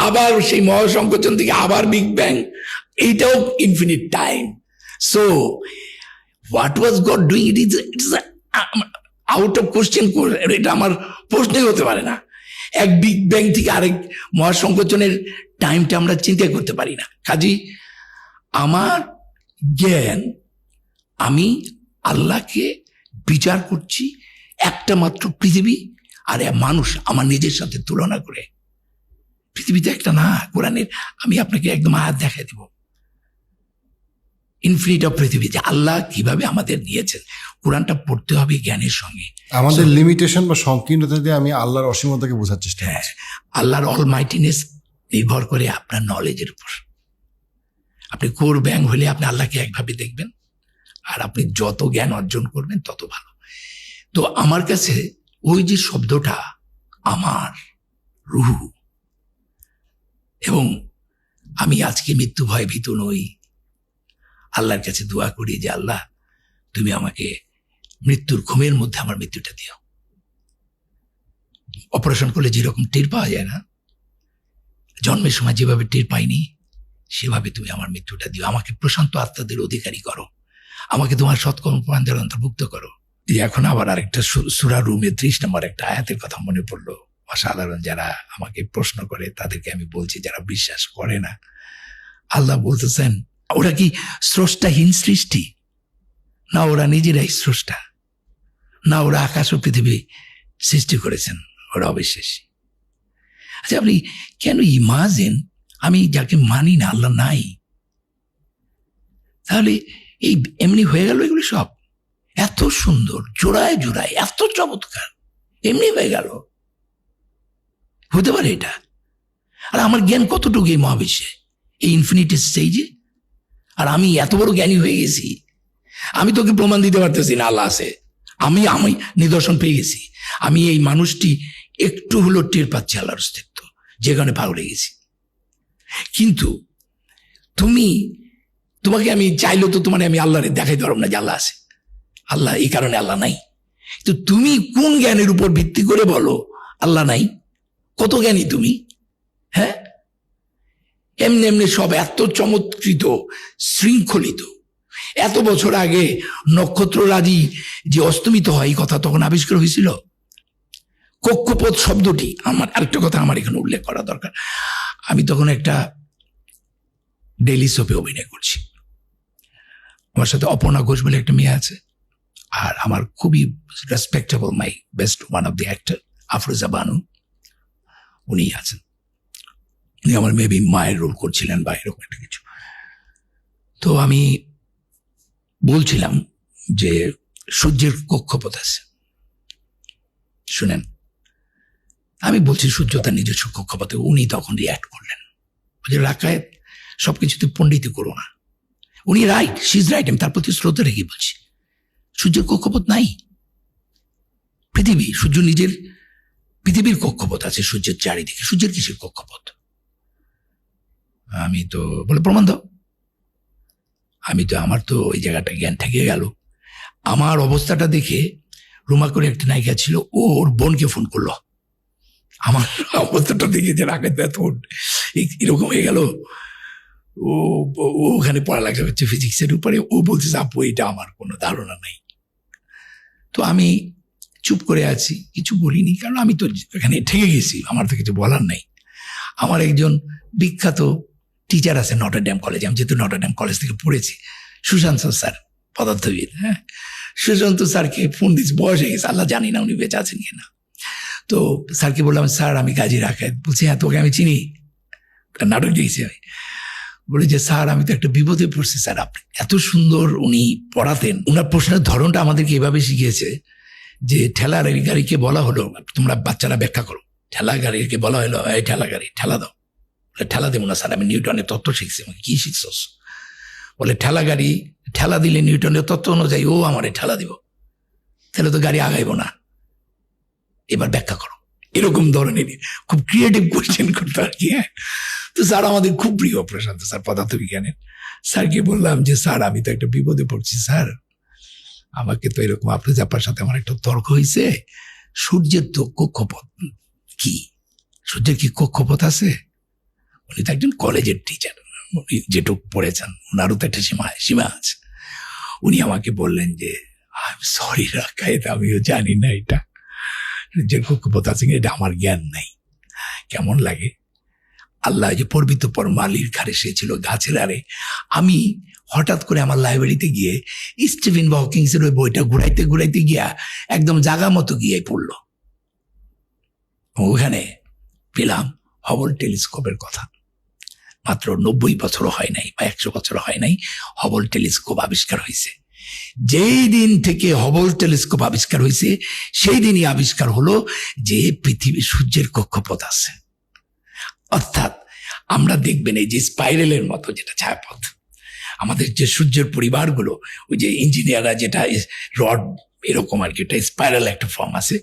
আবার সেই মহাসংকোচন থেকে আবার বিগ ব্যাং, এইটাও infinite time. So what was God doing, it is out of question. এটা আমার প্রশ্নই হতে পারে না। এক বিগ ব্যাং থেকে আরেক মহাসংকোচনের টাইমটা আমরা চিন্তা করতে পারি না। কাজী আমার জ্ঞান, আমি আল্লাহকে বিচার করছি একটা মাত্র পৃথিবী আর মানুষ আমার নিজের সাথে তুলনা করে। পৃথিবীতে একটা না, কোরআনের আমি আপনাকে একদম আয়াত দেখাই দেব, ইনফিনিট অফ পৃথিবী, যে আল্লাহ কিভাবে আমাদের নিয়েছেন। কোরআনটা পড়তে হবে জ্ঞানের সঙ্গে। আমাদের লিমিটেশন বা সংকীর্ণতা দিয়ে আমি আল্লাহর অসীমতাকে বোঝার চেষ্টা করছি। আল্লাহর অলমাইটিনেস নির্ভর করে আপনার নলেজের উপর। আপনি কোর ব্যাং হলে আপনি আল্লাহকে একভাবে দেখবেন, আর আপনি যত জ্ঞান অর্জন করবেন তত ভালো। তো আমার কাছে ওই যে শব্দটা আমার রুহ, এবং আমি আজকে মৃত্যু ভয়ে ভীত নই। আল্লাহর কাছে দোয়া করি যে আল্লাহ, তুমি আমাকে মৃত্যুর ঘুমের মধ্যে আমার মৃত্যুটা দিও। অপারেশন করলে যেরকম টের পাওয়া যায় না, জন্মের সময় যেভাবে টের পাইনি, সেভাবে তুমি আমার মৃত্যুটা দিও, আমাকে প্রশান্ত আত্মাদের অধিকারী করো, আমাকে তোমার সৎকর্মপরায়ণদের অন্তর্ভুক্ত করো। এখন আবার আরেকটা সূরা রুমে 30 নম্বর একটা আয়াতের কথা মনে পড়লো। অসাধারণ। যারা আমাকে প্রশ্ন করে তাদেরকে আমি বলছি, যারা বিশ্বাস করে না, আল্লাহ বলতেছেন ওরা কি স্রষ্টাহীন সৃষ্টি? না ওরা নিজেরাই স্রষ্টা? না ওরা আকাশ ও পৃথিবী সৃষ্টি করেছেন? ওরা অবিশ্বাসী। আচ্ছা, আপনি কেন ইমাজিন আমি যাকে মানি না, আল্লাহ নাই, তাহলে এই এমনি হয়ে গেল এগুলো সব? এত সুন্দর, জোড়ায় জোড়ায়, এত চমৎকার, এমনি হয়ে গেল? হতে পারে এটা? আর আমার জ্ঞান কতটুকু এই মহাবিশ্বে, এই ইনফিনিটি স্টেজে? আর আমি এত বড় জ্ঞানী হয়ে গেছি, আমি তোকে প্রমাণ দিতে পারতেছি না আল্লাহ আছে। আমি নিদর্শন পেয়ে গেছি। আমি এই মানুষটি একটু হলো টের পাচ্ছি আল্লাহর অস্তিত্ব, যে কারণে পাগলে গেছি। কিন্তু তোমাকে আমি চাইলেও তো তোমার আমি আল্লাহরে দেখাইতে পারবো না যে আল্লাহ আছে। আল্লাহ এই কারণে আল্লাহ নাই। তো তুমি কোন জ্ঞানের উপর ভিত্তি করে বলো আল্লাহ নাই? কত জ্ঞানী তুমি? হ্যাঁ, এমনি এমনি সব এত চমৎকৃত, শৃঙ্খলিত। এত বছর আগে নক্ষত্ররাজি যে অস্তমিত হয়, এই কথা তখন আবিষ্কার হয়েছিল। কক্ষপথ শব্দটি, আমার আরেকটা কথা আমার এখানে উল্লেখ করা দরকার। আমি তখন একটা ডেইলি সোপে অভিনয় করছি। আমার সাথে অপর্ণা ঘোষ বলে একটা মেয়ে আছে, আর আমার খুবই respectable, my best one of the actor Afroza Banu, উনি আছেন। উনি আমার মেবি মায়ের রোল করছিলেন বা এরকম একটা কিছু। তো আমি বলছিলাম যে সূর্যের কক্ষপথ আছে, শুনেন। আমি বলছি সূর্য তার নিজস্ব কক্ষপথে। উনি তখন রিয়াক্ট করলেন, রাকায়েত সবকিছুতে পণ্ডিতি করো না। উনি রাইট, শি ইজ রাইট, আমি তার প্রতি শ্রদ্ধা রেখে বলছি সূর্যের কক্ষপথ নাই। সূর্য নিজের পৃথিবীর কক্ষপথ আছে সূর্যের চারিদিকে। সূর্যের কিসের কক্ষপথ? আমি তো বলে প্রমাণ দাও। আমার তো ওই জায়গাটা জ্ঞান ঠেকে গেল। আমার অবস্থাটা দেখে রুমা করে একটা নায়িকা ছিল, ওর বোনকে ফোন করলো। আমার অবস্থাটা দেখে যে রাখাতে এরকম হয়ে গেল। ও ওখানে পড়ালেখা করছে ফিজিক্সের উপরে। ও বলছে আপু এটা আমার কোনো ধারণা নাই। তো আমি চুপ করে আছি, কিছু বলিনি, কারণ আমি তো এখানে ঠেকে গেছি, আমার তো কিছু বলার নাই। আমার একজন বিখ্যাত টিচার আছে নটরডেম কলেজে, আমি যেহেতু নটরডেম কলেজ থেকে পড়েছি, সুশান্ত স্যার, পদার্থবিদ। হ্যাঁ, সুশান্ত স্যারকে ফোন দিয়েছি, বয়স হয়ে গেছে, আল্লাহ জানি না উনি বেঁচে আছেন কিনা। তো স্যারকে বললাম, স্যার আমি কাজী রাখায়েত বলছি। হ্যাঁ, তোকে আমি চিনি, নাটক দিয়েছি আমি। বলে যে স্যার আমি তো একটা বিপদে পড়ছি স্যার, আপনি এত সুন্দর উনি পড়াতেন। ওনার প্রশ্নের ধরনটা আমাদেরকে এভাবে শিখিয়েছে যে ঠেলা গাড়িকে বলা হলো, তোমরা বাচ্চারা ব্যাখ্যা করো, ঠেলা গাড়িকে বলা হলো এই ঠেলা গাড়ি ঠেলা দাও। ঠেলা দেবো না স্যার, আমি নিউটনের তত্ত্ব শিখছি। আমাকে কি শিখছস? বলে ঠেলা গাড়ি ঠেলা দিলে নিউটনের তত্ত্ব অনুযায়ী ও আমার ঠেলা দিব, তাহলে তো গাড়ি আগাইব না, এবার ব্যাখ্যা করো। এরকম ধরনের খুব ক্রিয়েটিভ কোয়েশ্চেন করতো আর কি। হ্যাঁ, তো স্যার আমাদের খুব প্রিয় প্রশান্ত স্যার, পদার্থবিজ্ঞানের। স্যারকে বললাম যে স্যার আমি তো একটা বিপদে পড়ছি স্যার, আমাকে তো এরকম আপনার জাপার সাথে আমার একটা তর্ক হয়েছে, সূর্যের তো কক্ষপথ কি, সূর্যের কি কক্ষপথ আছে? উনি তো একজন কলেজের টিচার, উনি যেটুকু পড়েছেন ওনারও তো একটা সীমা আছে। উনি আমাকে বললেন যে সরি রাকায়েত, আমিও জানি না এটা যে কক্ষপথ আছে, এটা আমার জ্ঞান নাই। কেমন লাগে? আল্লাহ যে পর্বিত পর মালির ঘাড়ে সে ছিল গাছের আরে। আমি হঠাৎ করে আমার লাইব্রেরিতে গিয়ে স্টিফেন হকিংসের ওই বইটা ঘুরাইতে ঘুরাইতে গিয়া একদম জাগা মতো গিয়ে পড়লো। ওখানে পেলাম হবল টেলিস্কোপের কথা। মাত্র 90 বছরও হয় নাই বা 100 বছরও হয় নাই, হবল টেলিস্কোপ আবিষ্কার হয়েছে। যেই দিন থেকে হবল টেলিস্কোপ আবিষ্কার হয়েছে সেই দিনই আবিষ্কার হলো যে পৃথিবী সূর্যের কক্ষপথ আছে। অর্থাৎ আমরা দেখবেন এই যে স্পাইরালের মতো যেটা ছায়াপথ, আমাদের যে সূর্যের পরিবারগুলো, ওই যে ইঞ্জিনিয়াররা যেটা রড এরকম আর কি, এটা স্পাইরাল একটা ফর্ম আছে।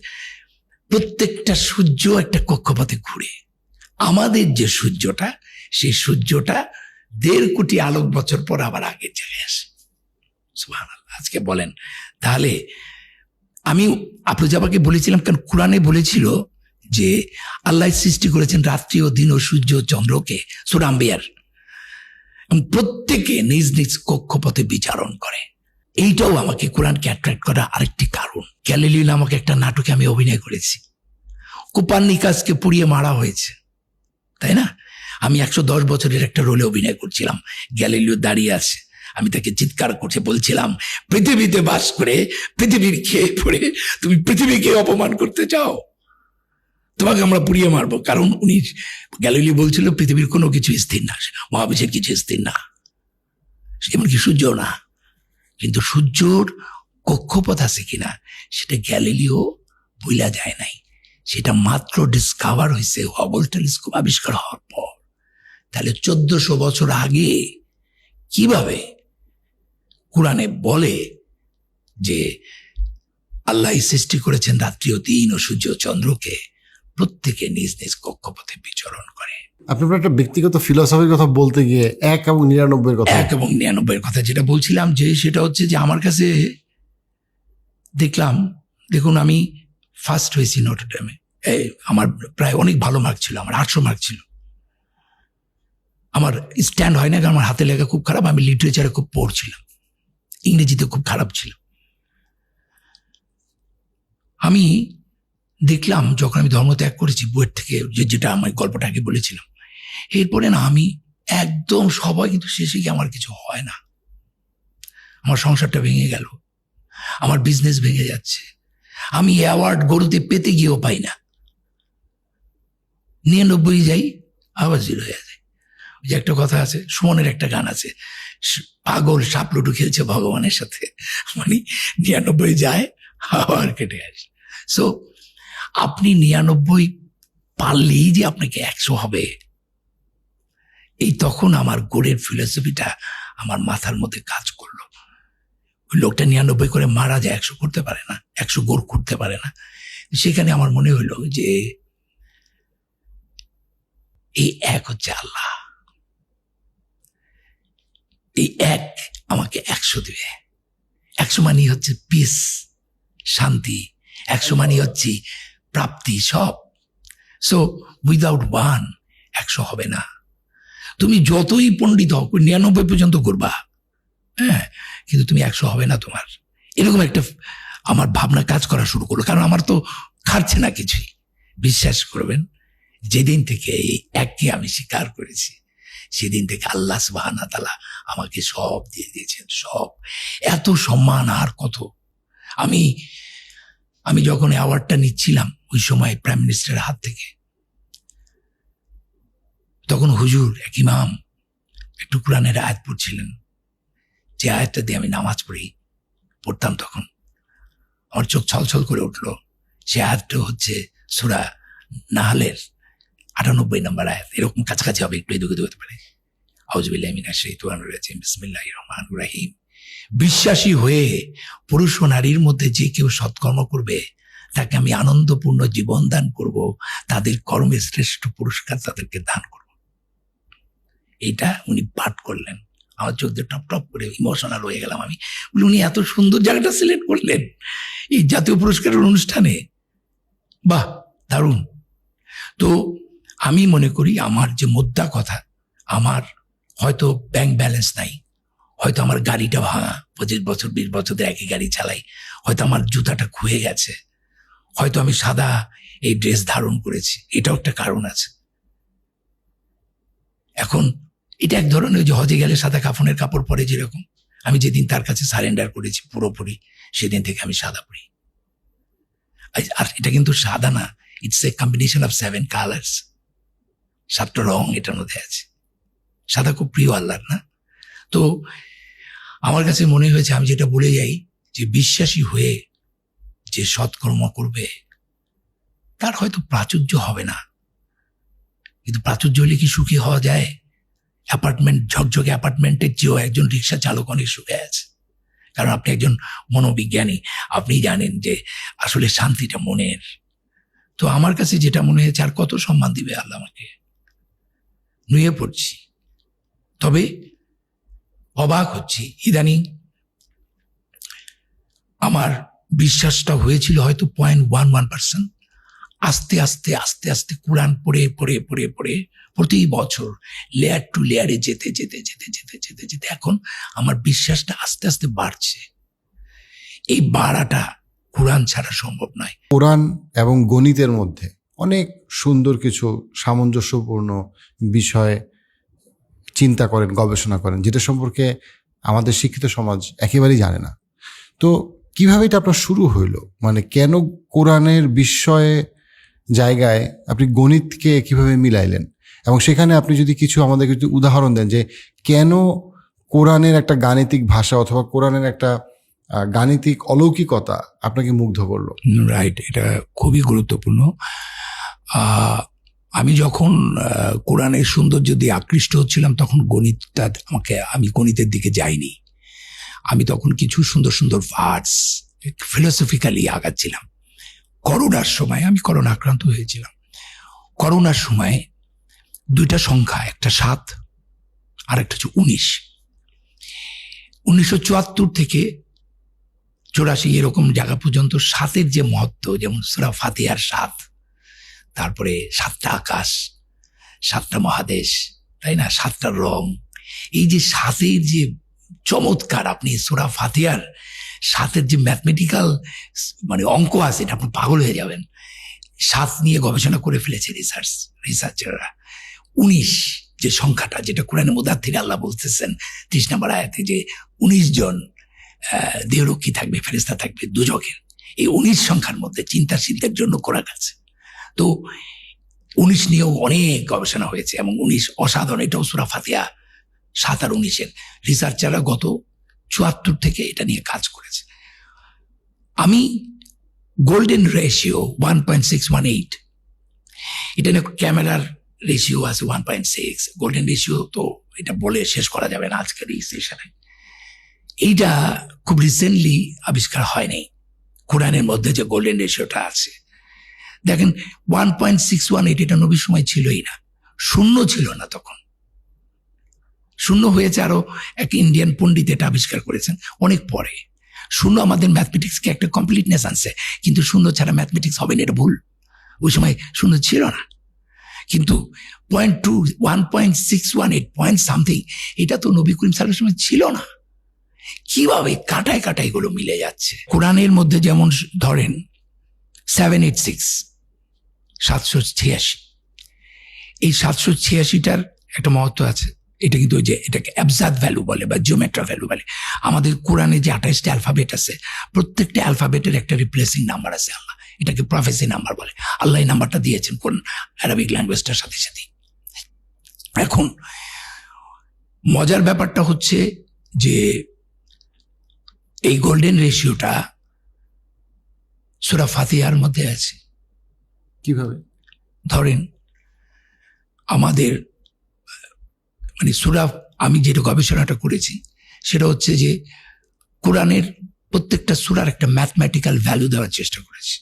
প্রত্যেকটা সূর্য একটা কক্ষপথে ঘুরে। আমাদের যে সূর্যটা, সেই সূর্যটা 1.5 কোটি আলোক বছর পর আবার আগের জায়গায় আসে। সুবহানাল্লাহ। আজকে বলেন তাহলে, আমি আফরোজাবাকে বলেছিলাম কারণ কোরআনে বলেছিল যে আল্লাহ সৃষ্টি করেছেন রাত্রি ও দিন ও সূর্য চন্দ্রকে, সূরা আম্বিয়ার। এবং প্রত্যেকে নিজ নিজ কক্ষপথে বিচরণ করে। এইটাও আমাকে কোরআনকে অ্যাট্রাক্ট করার আরেকটি কারণ। গ্যালিলিও নামক একটা নাটকে আমি অভিনয় করেছি, কোপার্নিকাসকে পুড়িয়ে মারা হয়েছে, তাই না? আমি 110 বছরের একটা রোলে অভিনয় করছিলাম, গ্যালিলিও দাঁড়িয়ে আছে, আমি তাকে চিৎকার করছে বলছিলাম, পৃথিবীতে বাস করে পৃথিবীর খেয়ে পড়ে তুমি পৃথিবীকে অপমান করতে চাও, তোমাকে আমরা পুড়িয়ে মারবো। কারণ উনি গ্যালিলিও বলছিল পৃথিবীর কোনো কিছু স্থির না, মহাবিশ্বের কিছু স্থির না, এমনকি সূর্য না। কিন্তু সূর্যর কক্ষপথ আছে কিনা সেটা গ্যালিলিও বইলা যায় নাই, সেটা মাত্র ডিসকভার হয়েছে হাবল টেলিস্কোপ আবিষ্কার হওয়ার পর। তাহলে 1400 বছর আগে কিভাবে কোরআনে বলে যে আল্লাহ সৃষ্টি করেছেন রাত্রি ও দিন ও সূর্য ও চন্দ্রকে, প্রত্যেকে নিজ নিজ কক্ষপথে বিচরণ করে। আপনি আপনার একটা ব্যক্তিগত ফিলসফির কথা বলতে গিয়ে 1 এবং 99 কথা 1 এবং 99 কথা যেটা বলছিলাম, যে সেটা হচ্ছে যে আমার কাছে দেখলাম, দেখুন আমি ফার্স্ট হয়েছি নটর ডেমে, আমার প্রায় অনেক ভালো মার্ক ছিল, আমার 800 মার্ক ছিল। আমার স্ট্যান্ড হয় না, কারণ আমার হাতে লেখা খুব খারাপ, আমি লিটারেচারে খুব পড়ছিলাম, ইংরেজিতে খুব খারাপ ছিল। আমি দেখলাম যখন আমি ধর্ম ত্যাগ করেছি বইয়ের থেকে, যেটা আমার গল্পটা আগে বলেছিলাম, এরপরে না আমি একদম সবাই, কিন্তু শেষে গিয়ে আমার কিছু হয় না, আমার সংসারটা ভেঙে গেল, আমার বিজনেস ভেঙে যাচ্ছে, আমি অ্যাওয়ার্ড গরুতে পেতে গিয়েও পাই না, 99 যাই আবার 0 হয়ে যায়। ওই যে একটা কথা আছে, সুমনের একটা গান আছে, পাগল সাপ লুডু খেলছে ভগবানের সাথে, মানে 99 যায় আবার কেটে আসে। সো আপনি 99 পারলেই যে আপনাকে 100 হবে, এই তখন আমার গোড়ের ফিলসফিটা আমার মাথার মধ্যে কাজ করলো। ওই লোকটা 99 করে মারা যায়, 100 করতে পারে না, 100 গোড় করতে পারে না। সেখানে আমার মনে হলো যে এই 1 হচ্ছে আল্লাহ, এই 1 আমাকে 100 দিবে। 100 মানে হচ্ছে পিস, শান্তি, 100 মানে হচ্ছে প্রাপ্তি, সব। সো উইদাউট 1 100 হবে না। তুমি যতই পণ্ডিত হও, 99 পর্যন্ত করবা, হ্যাঁ, কিন্তু তুমি 100 হবে না তোমার। এরকম একটা আমার ভাবনা কাজ করা শুরু করলো, কারণ আমার তো খাচ্ছে না কিছুই। বিশ্বাস করবেন, যেদিন থেকে এই 1কে আমি স্বীকার করেছি, সেদিন থেকে আল্লাহ সুবহানাহু ওয়া তাআলা আমাকে সব দিয়ে দিয়েছেন, সব। এত সম্মান আর কত। আমি যখন অ্যাওয়ার্ডটা নিচ্ছিলাম ওই সময় প্রাইম মিনিস্টারের হাত থেকে, তখন হুজুর এক ইমাম একটু কোরআনের আয়াত পড়ছিলেন, যে আয়াতটা দিয়ে আমি নামাজ পড়তাম, তখন আমার চোখ ছলছল করে উঠলো। সে আয়াতটা হচ্ছে সূরা নাহলের 98 নম্বর আয়াত, এরকম কাছাকাছি হবে, একটু এদিকে হতে পারে। আউযুবিল্লাহি মিনাশ শাইতানির রাজিম, বিসমিল্লাহির রহমানির রহিম। বিশ্বাসী হয়ে পুরুষ ও নারীর মধ্যে যে কেউ সৎকর্ম করবে, তাকে আমি আনন্দপূর্ণ জীবন দান করব, তাদের কর্মের শ্রেষ্ঠ পুরস্কার তাদেরকে দান করব। এইটা উনি পাঠ করলেন, আমার চোখ দিয়ে টপ টপ করে ইমোশনাল হয়ে গেলাম আমি। উনি এত সুন্দর জায়গাটা সিলেক্ট করলেন এই জাতীয় পুরস্কারের অনুষ্ঠানে, বাহ, দারুণ। তো আমি মনে করি আমার যে মোদ্দা কথা, আমার হয়তো ব্যাংক ব্যালেন্স নাই, হয়তো আমার গাড়িটা ভাঙা, 25 বছর 20 বছর ধরে একই গাড়ি চালাই, হয়তো আমার জুতাটা খুয়ে গেছে, হয়তো আমি সাদা এই ড্রেস ধারণ করেছি, এটাও একটা কারণ আছে। এখন এটা এক ধরনের, যে হজে গেলে সাদা কাফনের কাপড় পরে যেরকম, আমি যেদিন তার কাছে সারেন্ডার করেছি পুরোপুরি, সেদিন থেকে আমি সাদা পরি। আর এটা কিন্তু সাদা না, it's a combination of 7 colours, 7টা রং এটার মধ্যে আছে। সাদা খুব প্রিয় আল্লাহর, না? তো আমার কাছে মনে হয়েছে, আমি যেটা বলে যাই, যে বিশ্বাসী হয়ে যে সৎকর্ম করবে, তার হয়তো প্রাচুর্য হবে না, কিন্তু প্রাচুর্য হলে কি সুখী হওয়া যায়? অ্যাপার্টমেন্ট, ঝকঝকে অ্যাপার্টমেন্টের চেয়েও একজন রিক্সা চালক অনেক সুখে আছে, কারণ আপনি একজন মনোবিজ্ঞানী, আপনি জানেন যে আসলে শান্তিটা মনের। তো আমার কাছে যেটা মনে হয়েছে, আর কত সম্মান দিবে আল্লাহ আমাকে, নুয়ে পড়ছি। তবে অবাক হচ্ছি, ইদানিং আমার বিশ্বাসটা হয়েছিল হয়তো 0.11%, আস্তে আস্তে আস্তে আস্তে কোরআন পড়ে পড়ে পড়ে পড়ে প্রতি বছর লেয়ার টু লেয়ারে যেতে যেতে যেতে যেতে যেতে যেতে এখন আমার বিশ্বাসটা আস্তে আস্তে বাড়ছে। এই বাড়াটা কোরআন ছাড়া সম্ভব নয়। কোরআন এবং গণিতের মধ্যে অনেক সুন্দর কিছু সামঞ্জস্যপূর্ণ বিষয় চিন্তা করেন, গবেষণা করেন, যেটা সম্পর্কে আমাদের শিক্ষিত সমাজ একেবারেই জানে না। তো কিভাবে এটা আপনার শুরু হইলো? মানে কেন কোরআনের বিস্ময়ে জায়গায় আপনি গণিতকে কিভাবে মিলাইলেন, এবং সেখানে আপনি যদি কিছু আমাদেরকে যদি উদাহরণ দেন যে কেন কোরআনের একটা গাণিতিক ভাষা অথবা কোরআনের একটা গাণিতিক অলৌকিকতা আপনাকে মুগ্ধ করলো। রাইট, এটা খুবই গুরুত্বপূর্ণ। আমি যখন কোরআনের সৌন্দর্য দিয়ে আকৃষ্ট হচ্ছিলাম তখন গণিতটা আমি গণিতের দিকে যাইনি। আমি তখন কিছু সুন্দর সুন্দর ভার্স ফিলোসফিক্যালি আগাচ্ছিলাম। করোনার সময়, আমি করোনা আক্রান্ত হয়েছিলাম, করোনার সময় দুইটা সংখ্যা, একটা 7 আর একটা হচ্ছে 19। 1974 থেকে 84 এরকম জায়গা পর্যন্ত 7-এর যে মহত্ব, যেমন সূরা ফাতিহার 7, তারপরে 7টা আকাশ, 7টা মহাদেশ, তাই না, 7টা রং, এই যে 7-এর যে চমৎকার, আপনি সূরা ফাতিহার 7-এর যে ম্যাথমেটিক্যাল মানে অঙ্ক আছে, এটা আপনি পাগল হয়ে যাবেন। 7 নিয়ে গবেষণা করে ফেলেছে রিসার্চাররা। 19 যে সংখ্যাটা, যেটা কোরআনে মুদাথিরে আল্লাহ বলতেছেন 30 নম্বর আয়াতে যে 19 জন দেহরক্ষী থাকবে, ফেরেশতা থাকবে দুজকের, এই 19 সংখ্যার মধ্যে চিন্তাশীলদের জন্য কোরআন আছে। তো 19 নিয়েও অনেক গবেষণা হয়েছে এবং 19 অসাধারণ। এটাও সূরা ফাতিহা 7 আর 19-এর রিসার্চাররা গত 74 থেকে এটা নিয়ে কাজ করেছে। আমি গোল্ডেন রেশিও 1.618, এটা নিয়ে ক্যামেরার রেশিও আছে 1.6। গোল্ডেন রেশিও তো এটা বলে শেষ করা যাবে না আজকের এই সেশনে। এইটা খুব রিসেন্টলি আবিষ্কার হয়নি। কোরআনের মধ্যে যে গোল্ডেন রেশিওটা আছে, দেখেন 1.618, এটা নবীর সময় ছিলই না, শূন্য ছিল না তখন। শূন্য হয়েছে আরো এক ইন্ডিয়ান পণ্ডিত এটা আবিষ্কার করেছেন অনেক পরে। শূন্য আমাদের ম্যাথমেটিক্সকে একটা কমপ্লিটনেস আনছে, কিন্তু শূন্য ছাড়া ম্যাথমেটিক্স হবে না, এটা ভুল। ওই সময় শূন্য ছিল না। কিন্তু 1.618 পয়েন্ট সামথিং, এটা তো নবী করিম সাল্লাল্লাহু আলাইহি ওয়াসাল্লামের সময় ছিল না। কিভাবে কাটায় কাটায় গুলো মিলে যাচ্ছে। কোরআনের মধ্যে যেমন ধরেন 786, 786, এই 786টার একটা মহত্ব আছে। এটা কিন্তু ওই যে এটাকে অ্যাবজাদ ভ্যালু বলে বা জিওমেট্রা ভ্যালু বলে। আমাদের কোরআনে যে 28টা অ্যালফাবেট আছে, প্রত্যেকটা অ্যালফাবেটের একটা রিপ্লেসিং নাম্বার আছে। আল্লাহ এটাকে প্রফেসি নাম্বার বলে। আল্লাহ এই নাম্বারটা দিয়েছেন কোন আরবিক ল্যাঙ্গুয়েজটার সাথে সাথে। এখন মজার ব্যাপারটা হচ্ছে যে এই গোল্ডেন রেশিওটা সূরা ফাতিহার মধ্যে আছে। কিভাবে? ধরেন আমাদের মানে সূরা, আমি যেটা গবেষণাটা করেছি সেটা হচ্ছে যে কোরআনের প্রত্যেকটা সূরার একটা ম্যাথমেটিক্যাল ভ্যালু দেওয়ার চেষ্টা করেছি।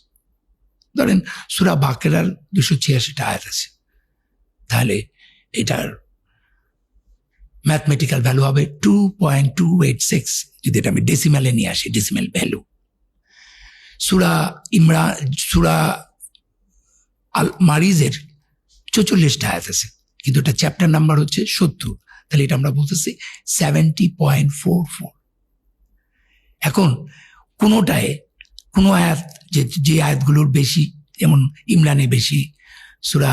ধরেন সূরা বাকেরার 286টা আয়াত আছে, তাহলে এটার ম্যাথমেটিক্যাল ভ্যালু হবে 2.286, যদি এটা আমি ডেসিমালে নিয়ে আসি, ডেসিমাল ভ্যালু। সূরা আল মারিজের 44টা আয়াত আছে, কিন্তু এটা চ্যাপ্টার নাম্বার হচ্ছে 70, তাহলে এটা আমরা বলতেছি 70.44। এখন কোনোটায় কোনো আয়াত, যে আয়াতগুলোর বেশি, যেমন ইমরানে বেশি, সূরা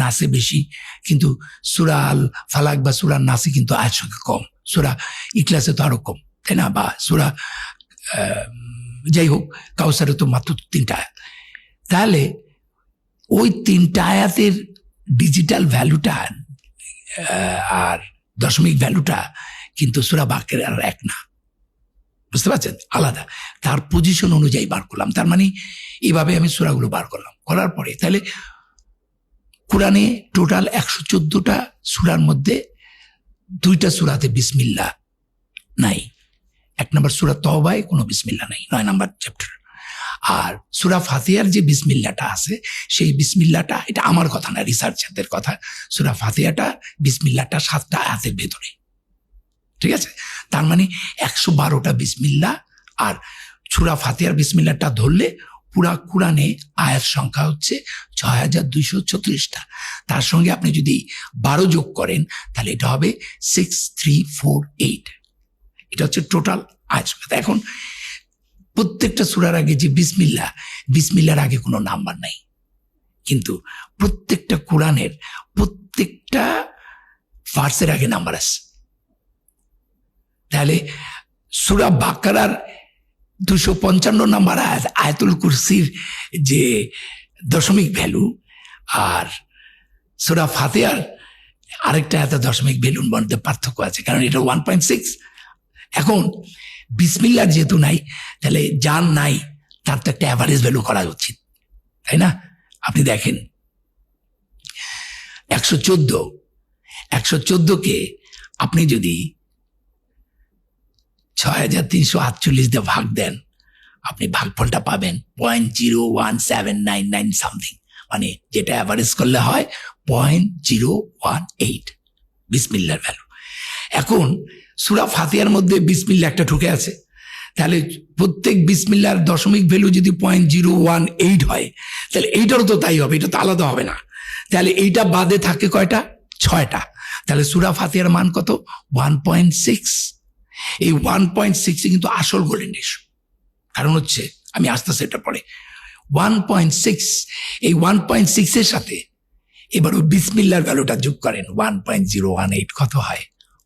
নাসে বেশি, কিন্তু সূরা আল ফালাক বা সূরা নাসে কিন্তু আয়াত সংখ্যা কম, সূরা ইখলাসে তো আরো কম, তাই না, বা সূরা যাই হোক কাউসারে তো মাত্র 3টা আয়াত। তাহলে ওই 3টা আয়াতের ডিজিটাল ভ্যালুটা আর দশমিক ভ্যালুটা কিন্তু সূরা বাকেরার এক না, বুঝতে পারছেন, আলাদা। তার পজিশন অনুযায়ী বার করলাম। তার মানে এইভাবে আমি সূরাগুলো বার করলাম, করার পরে তাহলে কোরআনে টোটাল 114টা সূরার মধ্যে 2টা সূরাতে বিসমিল্লাহ নাই। 1 নম্বর সূরা তওবায় কোনো বিসমিল্লাহ নাই, 9 নম্বর চ্যাপ্টার। আর সূরা ফাতিহার যে বিসমিল্লাহটা আছে, সেই বিসমিল্লাহটা, এটা আমার কথা না, রিসার্চারদের কথা, সূরা ফাতিহাটা বিসমিল্লাহটা 7টা আয়াতের ভেতরে, ঠিক আছে। তার মানে 112টা বিসমিল্লাহ, আর সূরা ফাতিহার বিসমিল্লাহটা ধরলে পুরা কোরআনে আয়াত সংখ্যা হচ্ছে ৬,২৩৪টা। তার সঙ্গে আপনি যদি 12 যোগ করেন তাহলে এটা হবে 6348। এটা হচ্ছে টোটাল আয়াত সংখ্যা। এখন প্রত্যেকটা সূরার আগে যে বিসমিল্লার আগে কোনো নাম্বার নাই, কিন্তু প্রত্যেকটা কোরআনের প্রত্যেকটা ভার্সের আগে নাম্বার আছে। তাহলে সূরা বাকারার 255 নম্বর আয়াত আয়াতুল কুরসির যে দশমিক ভ্যালু, আর সূরা ফাতিহার আরেকটা আয়াত দশমিক ভ্যালুর মধ্যে পার্থক্য আছে, কারণ এটা 1.6। এখন বিসমিল্লার যেহেতু নাই, তাহলে যার নাই তার তো একটা অ্যাভারেজ ভ্যালু করা উচিত, তাই না? আপনি দেখেন 114কে আপনি যদি 6,348 দিয়ে ভাগ দেন, আপনি ভাগফলটা পাবেন 0.01799 সামথিং, মানে যেটা অ্যাভারেজ করলে হয় 0.018 বিসমিল্লার ভ্যালু। এখন সূরা ফাতিহার মধ্যে বিসমিল্লাহ একটা ঢুকে আছে, তাহলে প্রত্যেক বিসমিল্লার দশমিক ভ্যালু যদি 0.018 হয়, তাহলে এইটারও তো তাই হবে, এটা তো আলাদা হবে না। তাহলে এইটা বাদে থাকে কয়টা? 6টা। তাহলে সূরা ফাতিহার মান কত? 1.6। এই 1.6 কিন্তু আসল গোল্ডেন রেশিও। কারণ হচ্ছে, আমি আস্তে আস্তে এটা পড়ে 1.6, এই 1.6 এর সাথে এবার ওই বিসমিল্লার ভ্যালুটা যোগ করেন, 1.018 কত হয়?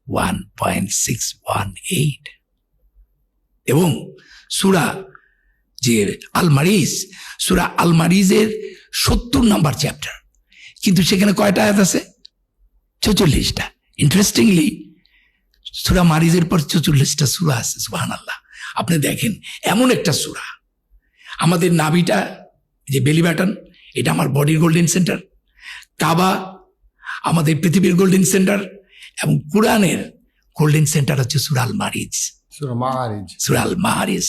1.618। এবং সূরা আল মারিজের 70 নম্বর চ্যাপ্টার, কিন্তু সেখানে কয়টা আয়াত আছে? 44টা। ইন্টারেস্টিংলি সূরা মারিজের পর 44টা সূরা আছে। সুবহানাল্লাহ। আপনি দেখেন, এমন একটা সূরা, আমাদের নাভিটা যে বেলি বাটন, এটা আমার বডির গোল্ডেন সেন্টার, কাবা আমাদের পৃথিবীর গোল্ডেন সেন্টার, এবং কোরআনের গোল্ডেন সেন্টার হচ্ছে সূরা আল মারিজ। সূরা আল মারিজ,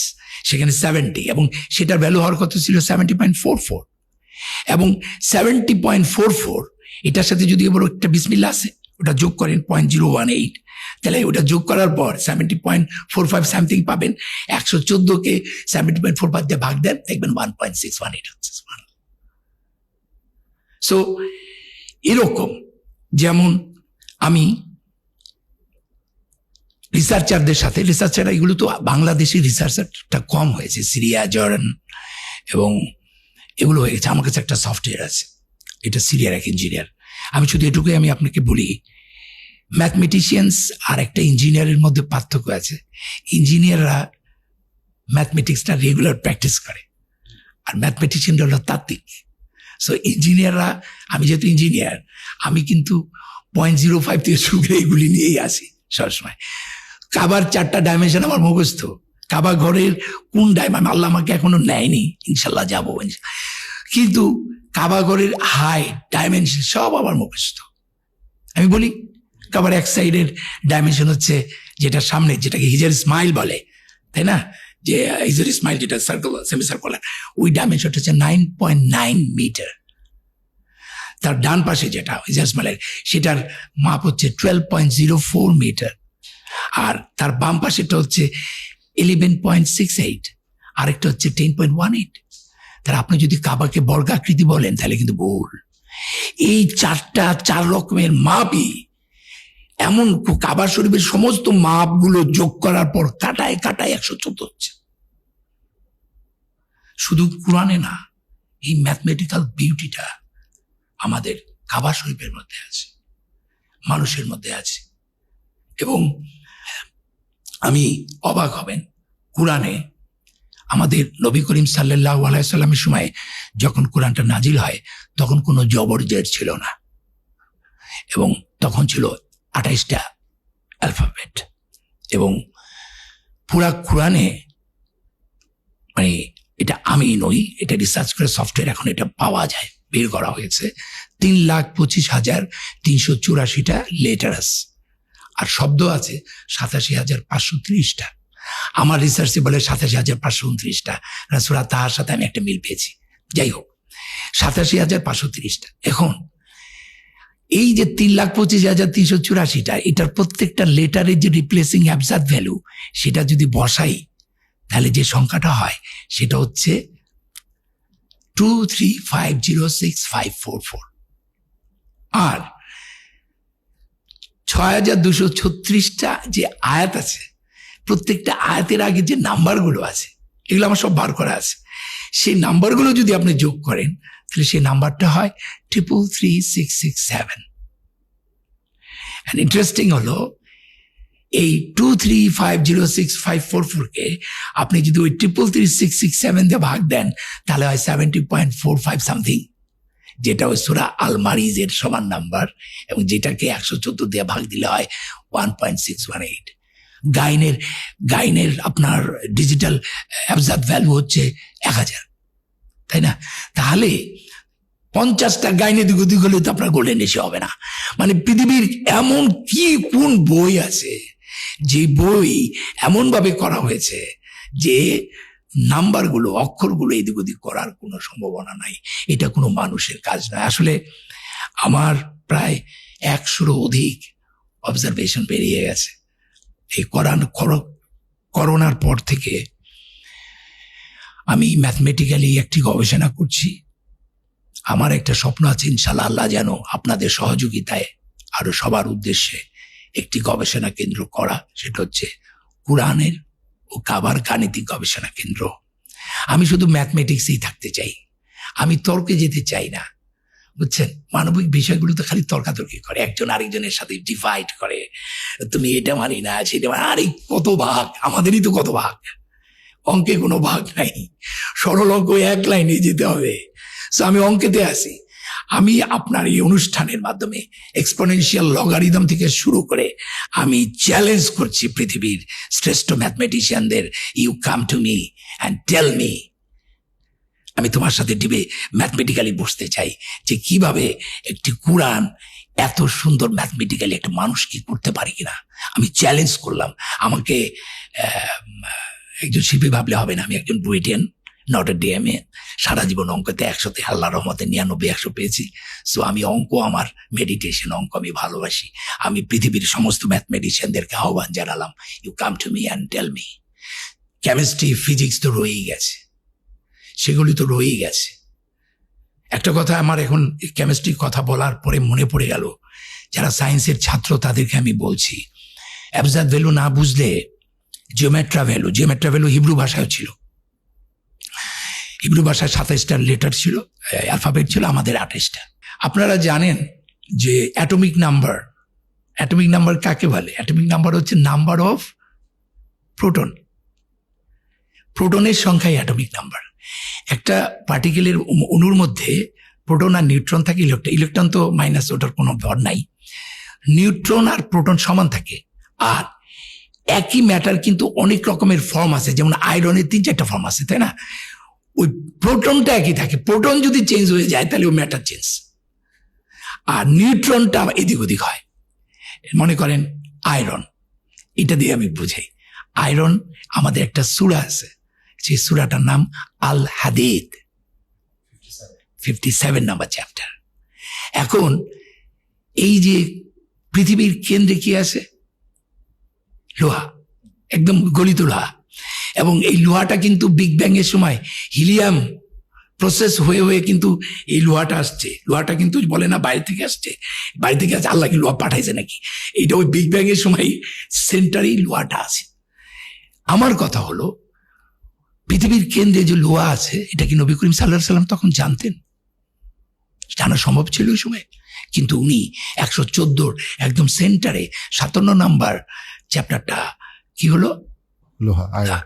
সেখানে 70, এবং সেটার ভ্যালু হওয়ার কথা ছিল 70.44, এবং 70.44 এটার সাথে যদি এবার একটা বিসমিল্লাহ আছে, ওটা যোগ করেন 0.018, তাহলে ওটা যোগ করার পর 70.45 সামথিং পাবেন। 114কে 70.45 দিয়ে ভাগ দেন, দেখবেন 1.618 হচ্ছে। সো এরকম, যেমন আমি রিসার্চারদের সাথে, রিসার্চার এগুলো তো বাংলাদেশি রিসার্চারটা কম হয়েছে, সিরিয়া, জর্ডান এবং এগুলো হয়ে গেছে। আমার কাছে একটা সফটওয়্যার আছে, এটা সিরিয়ার এক ইঞ্জিনিয়ার। আমি শুধু এটুকুই আমি আপনাকে বলি, ম্যাথমেটিশিয়ানস আর একটা ইঞ্জিনিয়ারের মধ্যে পার্থক্য আছে। ইঞ্জিনিয়াররা ম্যাথমেটিক্সটা রেগুলার প্র্যাকটিস করে, আর ম্যাথমেটিশিয়ানরা হলো তাত্ত্বিক। সো ইঞ্জিনিয়াররা, আমি যেহেতু ইঞ্জিনিয়ার, আমি কিন্তু 0.05 থেকে শুরু করে এগুলি নিয়েই আসি সবসময়। কাবার 4টা ডাইমেনশন আমার মুখস্থ। কাবা ঘরের কোন ডাইমেনশন আল্লাহ আমাকে এখনো নেয়নি, ইনশাল্লাহ যাবো, কিন্তু কাবা ঘরের হাইট, ডাইমেনশন সব আমার মুখস্থ। আমি বলি কাবার এক সাইডের ডাইমেনশন হচ্ছে যেটা সামনে, যেটাকে হিজার স্মাইল বলে, তাই না? যে হিজার স্মাইল যেটা সার্কেল, সেমি সার্কুলার, ওই ডাইমেনশনটা হচ্ছে 9.9 মিটার। তার ডান পাশে যেটা হিজার স্মাইলের, সেটার মাপ হচ্ছে 12.04 মিটার, আর তার বাম পাশেটা হচ্ছে 11.68, আরেকটা হচ্ছে 10.18। তাহলে আপনি যদি কাবাকে বর্গাকৃতি বলেন তাহলে কিন্তু ভুল। এই 4 রকমের মাপই, এমন কাবা শরীফের সমস্ত মাপগুলো যোগ করার পর কাটায় 114 হচ্ছে। শুধু কোরআনে না, এই ম্যাথমেটিক্যাল বিউটিটা আমাদের কাবা শরীফের মধ্যে আছে, মানুষের মধ্যে আছে। এবং আমি অবাক হবেন, কোরআনে আমাদের নবী করিম সাল্লাল্লাহু আলাইহি সাল্লামের সময় যখন কোরআনটা নাজিল হয়, তখন কোনো জবর জের ছিল না, এবং তখন ছিল 28টা অ্যালফাবেট। এবং পুরা কোরআনে, মানে এটা আমি নই, এটা রিসার্চ করে সফটওয়্যার এখন এটা পাওয়া যায়, বের করা হয়েছে, 3,25,384টা লেটারাস, আর শব্দ আছে 87,530টা। আমার রিসার্চে বলে 87,529টা। সূরা তাহার সাথে আমি একটা মিল পেয়েছি। যাই হোক, 87,530টা। এখন এই যে 3,25,384টা, এটার প্রত্যেকটা লেটারের যে রিপ্লেসিং অ্যাবজার্ভ ভ্যালু, সেটা যদি বসাই, তাহলে যে সংখ্যাটা হয় সেটা হচ্ছে 23506 আর 6236টা যে আয়াত আছে, প্রত্যেকটা আয়াতের আগে যে নাম্বারগুলো আছে এগুলো আমার সব বার করা আছে। সেই নাম্বারগুলো যদি আপনি যোগ করেন তাহলে সেই নাম্বারটা হয় 333667। And ইন্টারেস্টিং হলো এই 23506 কে আপনি যদি ওই 333667 দিয়ে ভাগ দেন তাহলে হয় 70.45 সামথিং, যেটা ওই সূরা আল মারিজের সমান নাম্বার, এবং যেটাকে 114 দিয়ে ভাগ দিলে হয় 1.618। গাইনের আপনার ডিজিটাল অ্যাবজার্ভ ভ্যালু হচ্ছে 1000, তাই না? তাহলে 50টা গাইনে দিক হলে তো আপনার গোল্ডেন রেশিও হবে না। মানে পৃথিবীর এমন কোন বই আছে যে বই এমন ভাবে করা হয়েছে যে নাম্বারগুলো, অক্ষরগুলো এদিক ওদিক করার কোনো সম্ভাবনা নাই। এটা কোনো মানুষের কাজ নয়। আসলে আমার প্রায় 100-র অধিক অবজারভেশন বেরিয়ে গেছে এই করোনার পর থেকে। আমি ম্যাথমেটিক্যালি একটি গবেষণা করছি। আমার একটা স্বপ্ন আছে, ইনশাআল্লাহ আল্লাহ যেন আপনাদের সহযোগিতায় আরো সবার উদ্দেশ্যে একটি গবেষণা কেন্দ্র করা, সেটা হচ্ছে কুরআনের ও কাবার গাণিতিক গবেষণা কেন্দ্র। আমি শুধু ম্যাথমেটিক্সেই থাকতে চাই, আমি তর্কে যেতে চাই না, বুঝছেন? মানবিক বিষয়গুলো তো খালি তর্কাতর্কি করে, একজন আরেকজনের সাথে ডিভাইড করে, তুমি এটা মানি না সেটা মানি। আরে কত ভাগ, আমাদেরই তো কত ভাগ, অঙ্কে কোনো ভাগ নাই, সরল অঙ্ক এক লাইনে যেতে হবে। সো আমি অঙ্কেতে আসি। আমি আপনার এই অনুষ্ঠানের মাধ্যমে এক্সপোনেনশিয়াল লগারিদম থেকে শুরু করে আমি চ্যালেঞ্জ করছি পৃথিবীর শ্রেষ্ঠ ম্যাথমেটিশিয়ানদের, you come to me and tell me. আমি তোমার সাথে ডিবে ম্যাথমেটিক্যালি বসতে চাই যে কিভাবে একটি কুরআন এত সুন্দর ম্যাথমেটিক্যালি একটা মানুষ কি করতে পারে কিনা। আমি চ্যালেঞ্জ করলাম। আমাকে একজন শিল্পী ভাবলে হবে না, আমি একজন ব্রিটেন নটর ডেমে সারা জীবন অঙ্কতে 100তে আল্লাহর রহমতে 99-100 পেয়েছি। সো আমি অঙ্ক আমার মেডিটেশন, অঙ্ক আমি ভালোবাসি। আমি পৃথিবীর সমস্ত ম্যাথমেটিশিয়ানদেরকে আহ্বান জানালাম, you come to me and tell me. Chemistry, physics তো রয়েই গেছে, সেগুলি তো রয়েই গেছে। একটা কথা আমার এখন কেমিস্ট্রির কথা বলার পরে মনে পড়ে গেল, যারা সায়েন্সের ছাত্র তাদেরকে আমি বলছি, অ্যাবজার্ভ ভ্যালু না বুঝলে জিওমেট্রা ভ্যালু হিব্রু ভাষায় ছিল। হিব্রু ভাষায় 27টা লেটার ছিল, অ্যালফাবেট ছিল, আমাদের 28টা। আপনারা জানেন যে অ্যাটমিক নাম্বার কাকে বলে? অ্যাটমিক নাম্বার হচ্ছে নাম্বার অফ প্রোটনের সংখ্যাই অ্যাটমিক নাম্বার। একটা পার্টিকেলের অণুর মধ্যে প্রোটন আর নিউট্রন থাকে, ইলেকট্রন তো মাইনাস, ওটার কোনো ভর নাই। নিউট্রন আর প্রোটন সমান থাকে। আর একই ম্যাটার কিন্তু অনেক রকমের ফর্ম আছে, যেমন আয়রনের 3-4টা ফর্ম আছে, তাই না? ওই প্রোটনটা একই থাকে, প্রোটন যদি চেঞ্জ হয়ে যায় তাহলে ওই ম্যাটার চেঞ্জ। আর নিউট্রনটা এদিক ওদিক হয়। মনে করেন আয়রন, এটা দিয়ে আমি বুঝাই। আয়রন, আমাদের একটা সূরা আছে, সেই সূরাটার নাম আল হাদিদ, 57 নাম্বার চ্যাপ্টার। এখন এই যে পৃথিবীর কেন্দ্রে কি আছে? লোহা, একদম গলিত লোহা। এবং এই লোহাটা কিন্তু বিগ ব্যাং এর সময় হিলিয়াম প্রসেস হয়ে হয়ে কিন্তু এই লোহাটা আসছে। লোহাটা কিন্তু বলে না বাইরে থেকে আসছে, আল্লাহ কি লোহা পাঠাইছে নাকি? এইটা ওই বিগ ব্যাং এর সময় সেন্টারেই লোহাটা আছে। আমার কথা হলো, পৃথিবীর কেন্দ্রে যে লোহা আছে এটা কি নবী করিম সাল্লাল্লাহু আলাইহি সাল্লাম তখন জানতেন? জানা সম্ভব ছিল ওই সময়? কিন্তু উনি 114 একদম সেন্টারে 57 নাম্বার চ্যাপ্টারটা কি হলো? লোহা, আয়রন।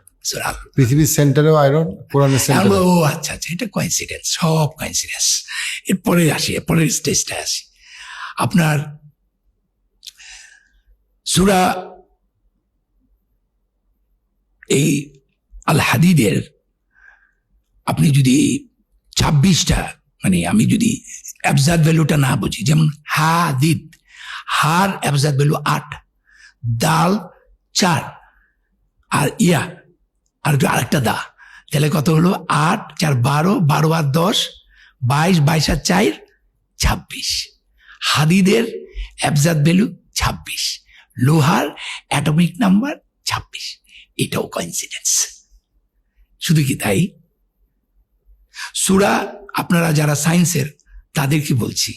পৃথিবীর সেন্টারেও আয়রন, কোরআনের সেন্টারে। ও আচ্ছা, এটা কোইন্সিডেন্স, সব কোইন্সিডেন্স। এরপরে আসি, এরপরের স্টেজটা আসি। আপনার সূরা এই আল হাদিদের আপনি যদি 26টা, মানে আমি যদি অ্যাবজার্ভ ভ্যালুটা না বুঝি, যেমন হাদিদ, হার অ্যাবজার্ভ ভ্যালু 8, দাল 4, আর আরেকটা দা, তাহলে কত হলো? 8 4 12, 12 আর 10 22, 22 আর 4 26। হাদিদের অ্যাবজার্ভ ভ্যালু 26, লোহার অ্যাটমিক নাম্বার 26। এটাও কোইন্সিডেন্স। শুধু কি তাই? সূরা আপনারা যারা সায়েন্সের তাদেরকে বলছি,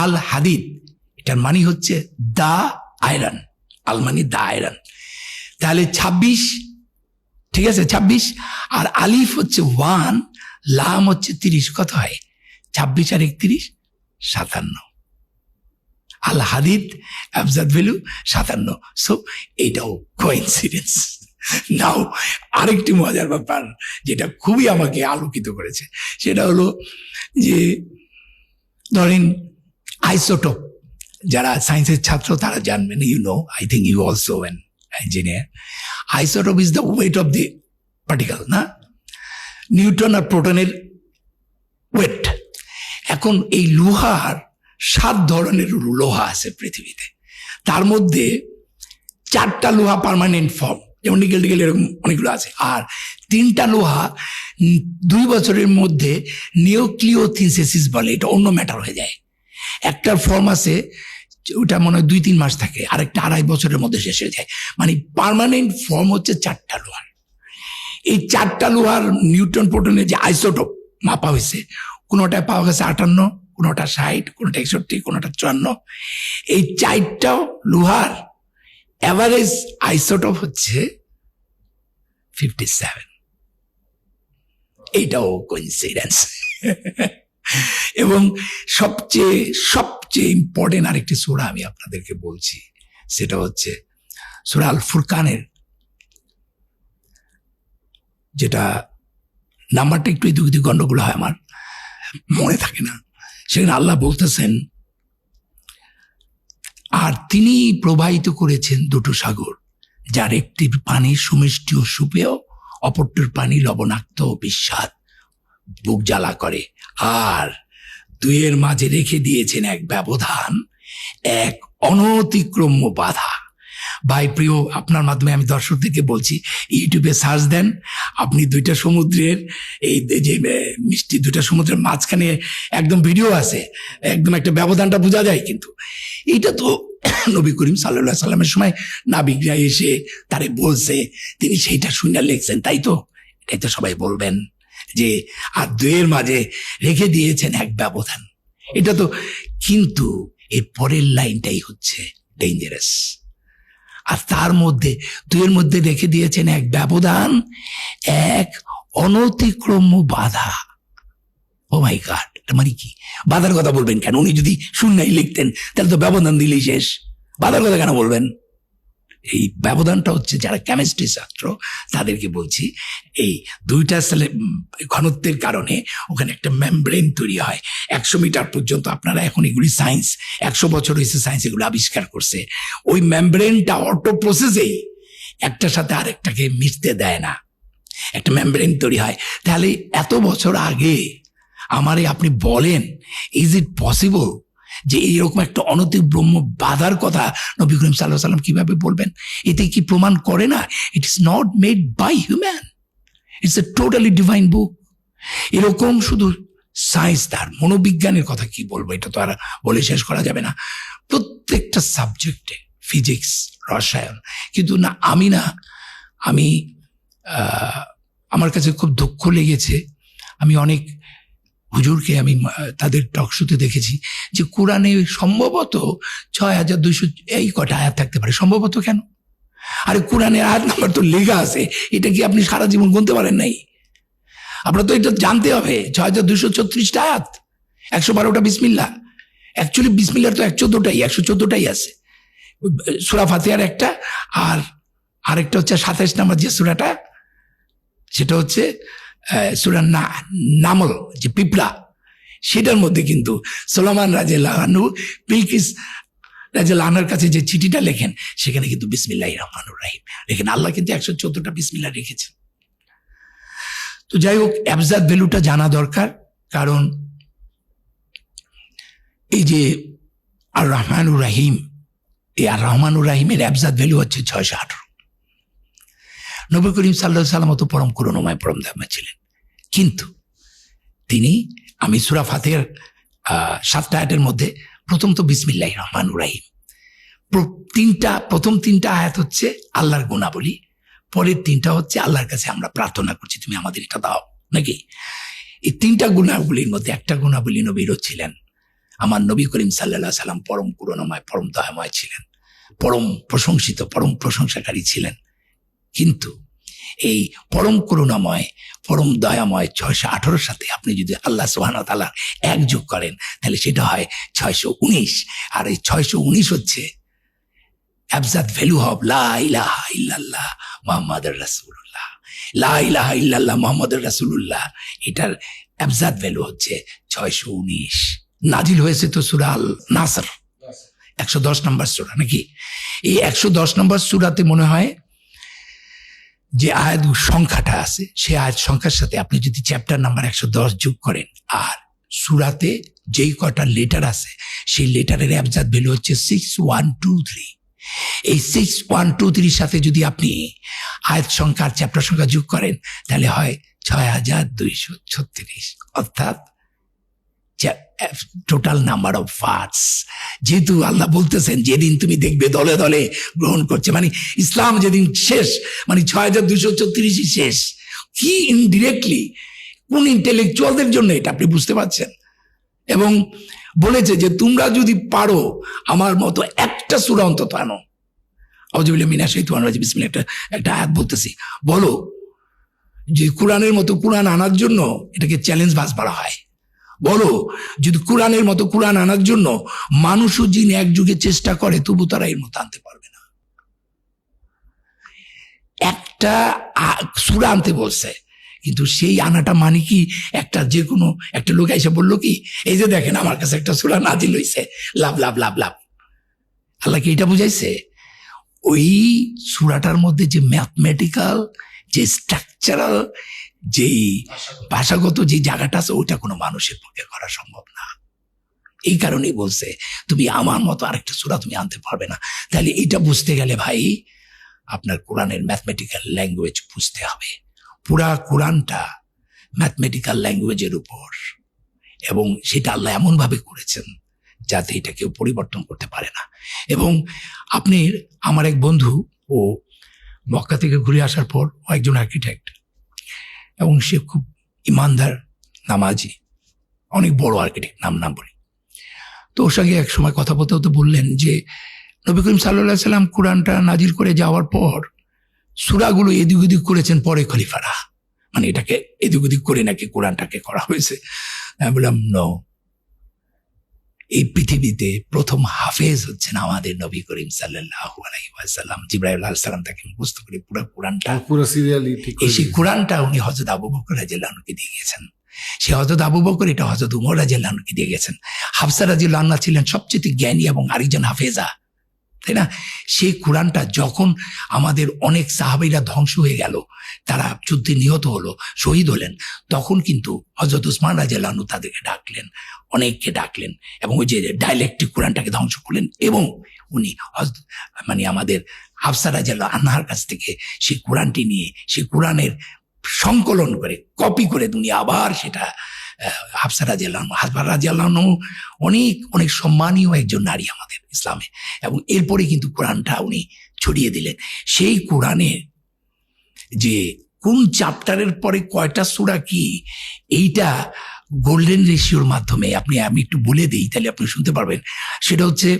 আল হাদিদ এটার মানে হচ্ছে দা আয়রন, আল মানে দা আয়রন। তাহলে 26, ঠিক আছে 26, আর আলিফ হচ্ছে 1, লাম হচ্ছে 30, কত হয়? 26 আর 31 57। আল হাদিদ অ্যাবজার্ভ ভ্যালু 57। সো এটাও কোইন্সিডেন্স। নাও আরেকটি মজার ব্যাপার যেটা খুবই আমাকে আলোকিত করেছে, সেটা হলো যে ধরেন আইসোটোপ, যারা সায়েন্সের ছাত্র তারা জানবেন, you know, I think you also an engineer. Isotope is the weight of the particle, না? নিউট্রন আর প্রোটনের ওয়েট। এখন এই লোহার 7 ধরনের লোহা আছে পৃথিবীতে, তার মধ্যে 4টা লোহা পার্মানেন্ট ফর্ম, যেমন নিকেল টিকেল এরকম অনেকগুলো আছে, আর 3টা লোহা 2 বছরের মধ্যে নিউক্লিওসিনথেসিস বলে, এটা অন্য ম্যাটার হয়ে যায়। একটার ফর্ম আছে ওটা মনে হয় 2-3 মাস থাকে, আর একটা 2.5 বছরের মধ্যে শেষ হয়ে যায়। মানে পার্মানেন্ট ফর্ম হচ্ছে 4টা লোহার। এই 4টা লোহার নিউট্রন প্রোটনের যে আইসোটোপ মাপা হয়েছে, কোনোটায় পাওয়া গেছে 58, কোনোটা 60, কোনোটা 61, কোনোটা 54। এই 4টাও লোহার অ্যাভারেজ আইসোটোপ হচ্ছে 57। এইটাও কোইন্সিডেন্স। এবং সবচেয়ে ইম্পর্টেন্ট আরেকটি সূরা আমি আপনাদেরকে বলছি, সেটা হচ্ছে সূরা আল ফুরকানের, যেটা নাম্বারটা একটু এদিক ওদিক গন্ডগোল হয়, আমার মনে থাকে না। সেখানে আল্লাহ বলতেছেন, আর তিনি প্রবাহিত করেছেন 2টো সাগর, যার একটির পানি সুমিষ্টি ও সুপেয়, অপরটির পানি লবণাক্ত ও বিস্বাদ, বুক জ্বালা করে। আর 2-এর মাঝে রেখে দিয়েছেন এক ব্যবধান, এক অনতিক্রম্য বাধা। ভাই প্রিয়, আপনার মাধ্যমে আমি দর্শকদেরকে বলছি, ইউটিউবে সার্চ দেন, আপনি 2টা সমুদ্রের, এই যে মিষ্টি 2টা সমুদ্রের মাঝখানে একদম ভিডিও আছে, একদম একটা ব্যবধানটা বোঝা যায়। কিন্তু এইটা তো নবী করিম সাল্লাল্লাহু সাল্লামের সময় নাবিকরা এসে তারে বলছে, তিনি সেইটা শুনে লিখছেন, তাই তো? এটাই তো সবাই বলবেন যে আর 2-এর মাঝে রেখে দিয়েছেন এক ব্যবধান। এটা তো, কিন্তু এর পরের লাইনটাই হচ্ছে ডেঞ্জারাস। আর তার মধ্যে 2-এর মধ্যে রেখে দিয়েছেন এক ব্যবধান, এক অনতিক্রম্য বাধা। ও মাই গড, মানে কি? বাধার কথা বলবেন কেন? উনি যদি শূন্যই লিখতেন তাহলে তো ব্যবধান দিলেই শেষ, বাধার কথা কেন বলবেন? এই ব্যবধানটা হচ্ছে, যারা কেমিস্ট্রি ছাত্র তাদেরকে বলছি, এই 2টা ঘনত্বের কারণে ওখানে একটা মেমব্রেন তৈরি হয় 100 মিটার পর্যন্ত। আপনারা এখন এগুলি সায়েন্স, 100 বছর হয়েছে সায়েন্স এগুলো আবিষ্কার করছে। ওই মেমব্রেনটা অটো প্রসেসেই একটার সাথে আরেকটাকে মিশতে দেয় না, একটা মেমব্রেন তৈরি হয়। তাহলে এত বছর আগে আমারে আপনি বলেন, ইজ ইট পসিবল যে এইরকম একটা অনতিব্রহ্ম বাধার কথা নবী করিম সাল্লাল্লাহু আলাইহি ওয়াসাল্লাম কিভাবে বলবেন? এতে কি প্রমাণ করে না it is not made by human, it's a totally divine book? এরকম শুধু সায়েন্স, তার মনোবিজ্ঞানের কথা কি বলবো, এটা তো আর বলে শেষ করা যাবে না। প্রত্যেকটা সাবজেক্টে, ফিজিক্স, রসায়ন, কিন্তু না আমি আমার কাছে খুব দুঃখ লেগেছে। আমি অনেক হুজুরকে আমি তাদের টকশোতে দেখেছি যে কোরআনে সম্ভবত 6200 এই কটা আয়াত থাকতে পারে। সম্ভবত কেন? আরে কোরআনের আয়াত নাম্বার তো লেখা আছে, এটা কি আপনি সারা জীবন গুনতে পারেন নাই? আপনার তো এটা জানতে হবে। 6234টা আয়াত, 112টা বিসমিল্লাহ। অ্যাকচুয়ালি বিসমিল্লার তো 114টাই আছে। সূরা ফাতিহার একটা, আর আরেকটা হচ্ছে 27 নম্বর যে সূরাটা, সেটা হচ্ছে সূরা নামল, যে পিঁপড়া, সেটার মধ্যে কিন্তু সুলাইমান রাদিয়াল্লাহু আনহু বিলকিস রাদিয়াল্লাহু আনহার কাছে যে চিঠিটা লেখেন, সেখানে কিন্তু বিসমিল্লাহির রহমানির রহিম লেখেন। আল্লাহ কিন্তু 114টা বিসমিল্লাহ রেখেছেন। তো যাই হোক, অ্যাবজার্ভ ভ্যালুটা জানা দরকার, কারণ এই যে আর রহমানুর রাহিম, এই আর রহমানুর রাহিমের অ্যাবজার্ভ ভ্যালু হচ্ছে 618। নবী করিম সাল্লাল্লাহু আলাইহি ওয়াসাল্লাম তো পরম করুণাময়, পরম দয়াময় ছিলেন, কিন্তু তিনি, আমি সূরা ফাতিহার 7টা আয়াতের মধ্যে প্রথম তো বিসমিল্লাহির রহমানির রহিম, প্রথম 3টা আয়াত হচ্ছে আল্লাহর গুণাবলী, পরের 3টা হচ্ছে আল্লাহর কাছে আমরা প্রার্থনা করছি তুমি আমাদের এটা দাও, নাকি? এই তিনটা গুণাবলীর মধ্যে একটা গুণাবলী নবীরও ছিলেন। আমার নবী করিম সাল্লাল্লাহু আলাইহি সাল্লাম পরম করুণাময়, পরম দয়াময় ছিলেন, পরম প্রশংসিত, পরম প্রশংসাকারী ছিলেন। কিন্তু এই পরম করুণাময়, পরম দয়াময় 618 সাথে আপনি যদি আল্লাহ সুবহানাহু ওয়া তাআলা এক যোগ করেন তাহলে সেটা হয় 619। আর এই 619 হচ্ছে অ্যাবজাদ ভ্যালু অফ লা ইলাহা ইল্লাল্লাহ মুহাম্মাদুর রাসূলুল্লাহ। লা ইলাহা ইল্লাল্লাহ মুহাম্মাদুর রাসূলুল্লাহ, এটার অ্যাবজাদ ভ্যালু হচ্ছে 619। নাজিল হয়েছে তো সূরা আল নাসর, 110 নম্বর সূরা নাকি? এই 110 নম্বর সূরাতে মনে হয় যে আয়াত সংখ্যাটা আছে, সেই আয়াত সংখ্যার সাথে আপনি যদি চ্যাপ্টার নাম্বার 110 যোগ করেন, আর সূরাতে যেই কটা লেটার আছে সেই লেটারের অ্যাবজাদ ভ্যালু হচ্ছে 6123। এই 6123 সাথে যদি আপনি আয়াত সংখ্যা আর চ্যাপ্টার সংখ্যা যোগ করেন তাহলে হয় 6236, অর্থাৎ টোটাল নাম্বার অফ ভার্স। যেহেতু আল্লাহ বলতেছেন যেদিন তুমি দেখবে দলে দলে গ্রহণ করছে, মানে ইসলাম যেদিন শেষ, মানে 6236 শেষ। কি ইনডিরেক্টলি, কোন ইন্টেলেকচুয়ালদের জন্য এটা আপনি বুঝতে পারছেন? এবং বলেছে যে তোমরা যদি পারো আমার মতো একটা সূরা অন্তত আনো। আউযুবিল্লাহি মিনাশ শাইতানির রাজিম, বিসমিল্লাহ, একটা আয়াত বলতেছি, বলো যে কোরআনের মতো কোরআন আনার জন্য, এটাকে চ্যালেঞ্জ ভার্স বলা হয়। বলো যদি কোরআনের মতো কোরআন আনার জন্য মানুষ ও জিন এক যুগে চেষ্টা করে তবু তারা এর মতো আনতে পারবে না। একটা সূরা আনতে বলছে, কিন্তু সেই আনাটা মানে কি একটা যে কোনো একটা লোক এসে বললো কি এই যে দেখেন আমার কাছে একটা সূরা নাজিল হইছে, লাভ লাভ লাভ লাভ। আল্লাহ কি এটা বুঝাইছে? ওই সূরাটার মধ্যে যে ম্যাথমেটিক্যাল, যে স্ট্রাকচারাল, যেই ভাষাগত যে জায়গাটা আছে ওইটা কোনো মানুষের পক্ষে করা সম্ভব না। এই কারণেই বলছে তুমি আমার মতো আরেকটা সূরা তুমি আনতে পারবে না। তাহলে এটা বুঝতে গেলে ভাই আপনার কোরআনের ম্যাথমেটিক্যাল ল্যাঙ্গুয়েজ বুঝতে হবে। পুরা কোরআনটা ম্যাথমেটিক্যাল ল্যাঙ্গুয়েজের উপর, এবং সেটা আল্লাহ এমন ভাবে করেছেন যাতে এটা কেউ পরিবর্তন করতে পারে না। এবং আপনি, আমার এক বন্ধু, ও মক্কা থেকে ঘুরে আসার পর ও একজন আর্কিটেক্ট, এবং সে খুব ইমানদার, নামাজি, অনেক বড় আর্কিটেক্ট, নাম বলি। তো ওর সঙ্গে এক সময় কথা বলতে হতে বললেন যে নবী করিম সাল্লাল্লাহু আলাইহি সাল্লাম কোরআনটা নাজিল করে যাওয়ার পর সূরাগুলো এদিক ওদিক করেছেন পরে খলিফারা, মানে এটাকে এদিক ওদিক করে নাকি কোরআনটাকে করা হয়েছে। আমি বললাম নো, এই পৃথিবীতে প্রথম হাফেজ হচ্ছেন আমাদের নবী করিম সাল্লাল্লাহু আলাইহি ওয়াসাল্লাম। জিবরাইল আলাইহিস সালাম তাকে মুখস্থ করে পুরো কোরআনটা, পুরো সিরিয়ালি ঠিক করে সেই কোরআনটা উনি হযরত আবু বকর রাদিয়াল্লাহু আনহুকে দিয়ে গেছেন। সে হযরত আবু বকর এটা হযরত উমর রাদিয়াল্লাহু আনহুকে দিয়ে গেছেন। হাফসা রাদিয়াল্লাহু আনহা ছিলেন সবচেয়ে জ্ঞানী এবং আরেকজন হাফেজা, তাই না? সেই কোরআনটা যখন আমাদের অনেক সাহাবীরা ধ্বংস হয়ে গেল, তারা যুদ্ধে নিহত হলো, শহীদ হলেন, তখন কিন্তু হযরত উসমান রাদিয়াল্লাহু আনহু তাদেরকে ডাকলেন, অনেককে ডাকলেন, এবং ওই যে ডাইলেক্টিক কোরআনটাকে ধ্বংস করলেন, এবং উনি মানে আমাদের হাফসা রাদিয়াল্লাহু আনহার কাছ থেকে সেই কোরআনটি নিয়ে, সেই কোরআনের সংকলন করে, কপি করে উনি আবার সেটা হাফসা রাদিয়াল্লাহু আনহু অনেক অনেক সম্মানীয় একজন নারী আমাদের ইসলামে, এবং এরপরে কিন্তু কোরআনটা উনি ছড়িয়ে দিলেন। সেই কোরআনের যে কোন চ্যাপ্টারের পরে কয়টা সূরা কি, এইটা গোল্ডেন রেশিওর মাধ্যমে আমি একটু বলে দিই, তাহলে আপনি শুনতে পারবেন। সেটা হচ্ছে,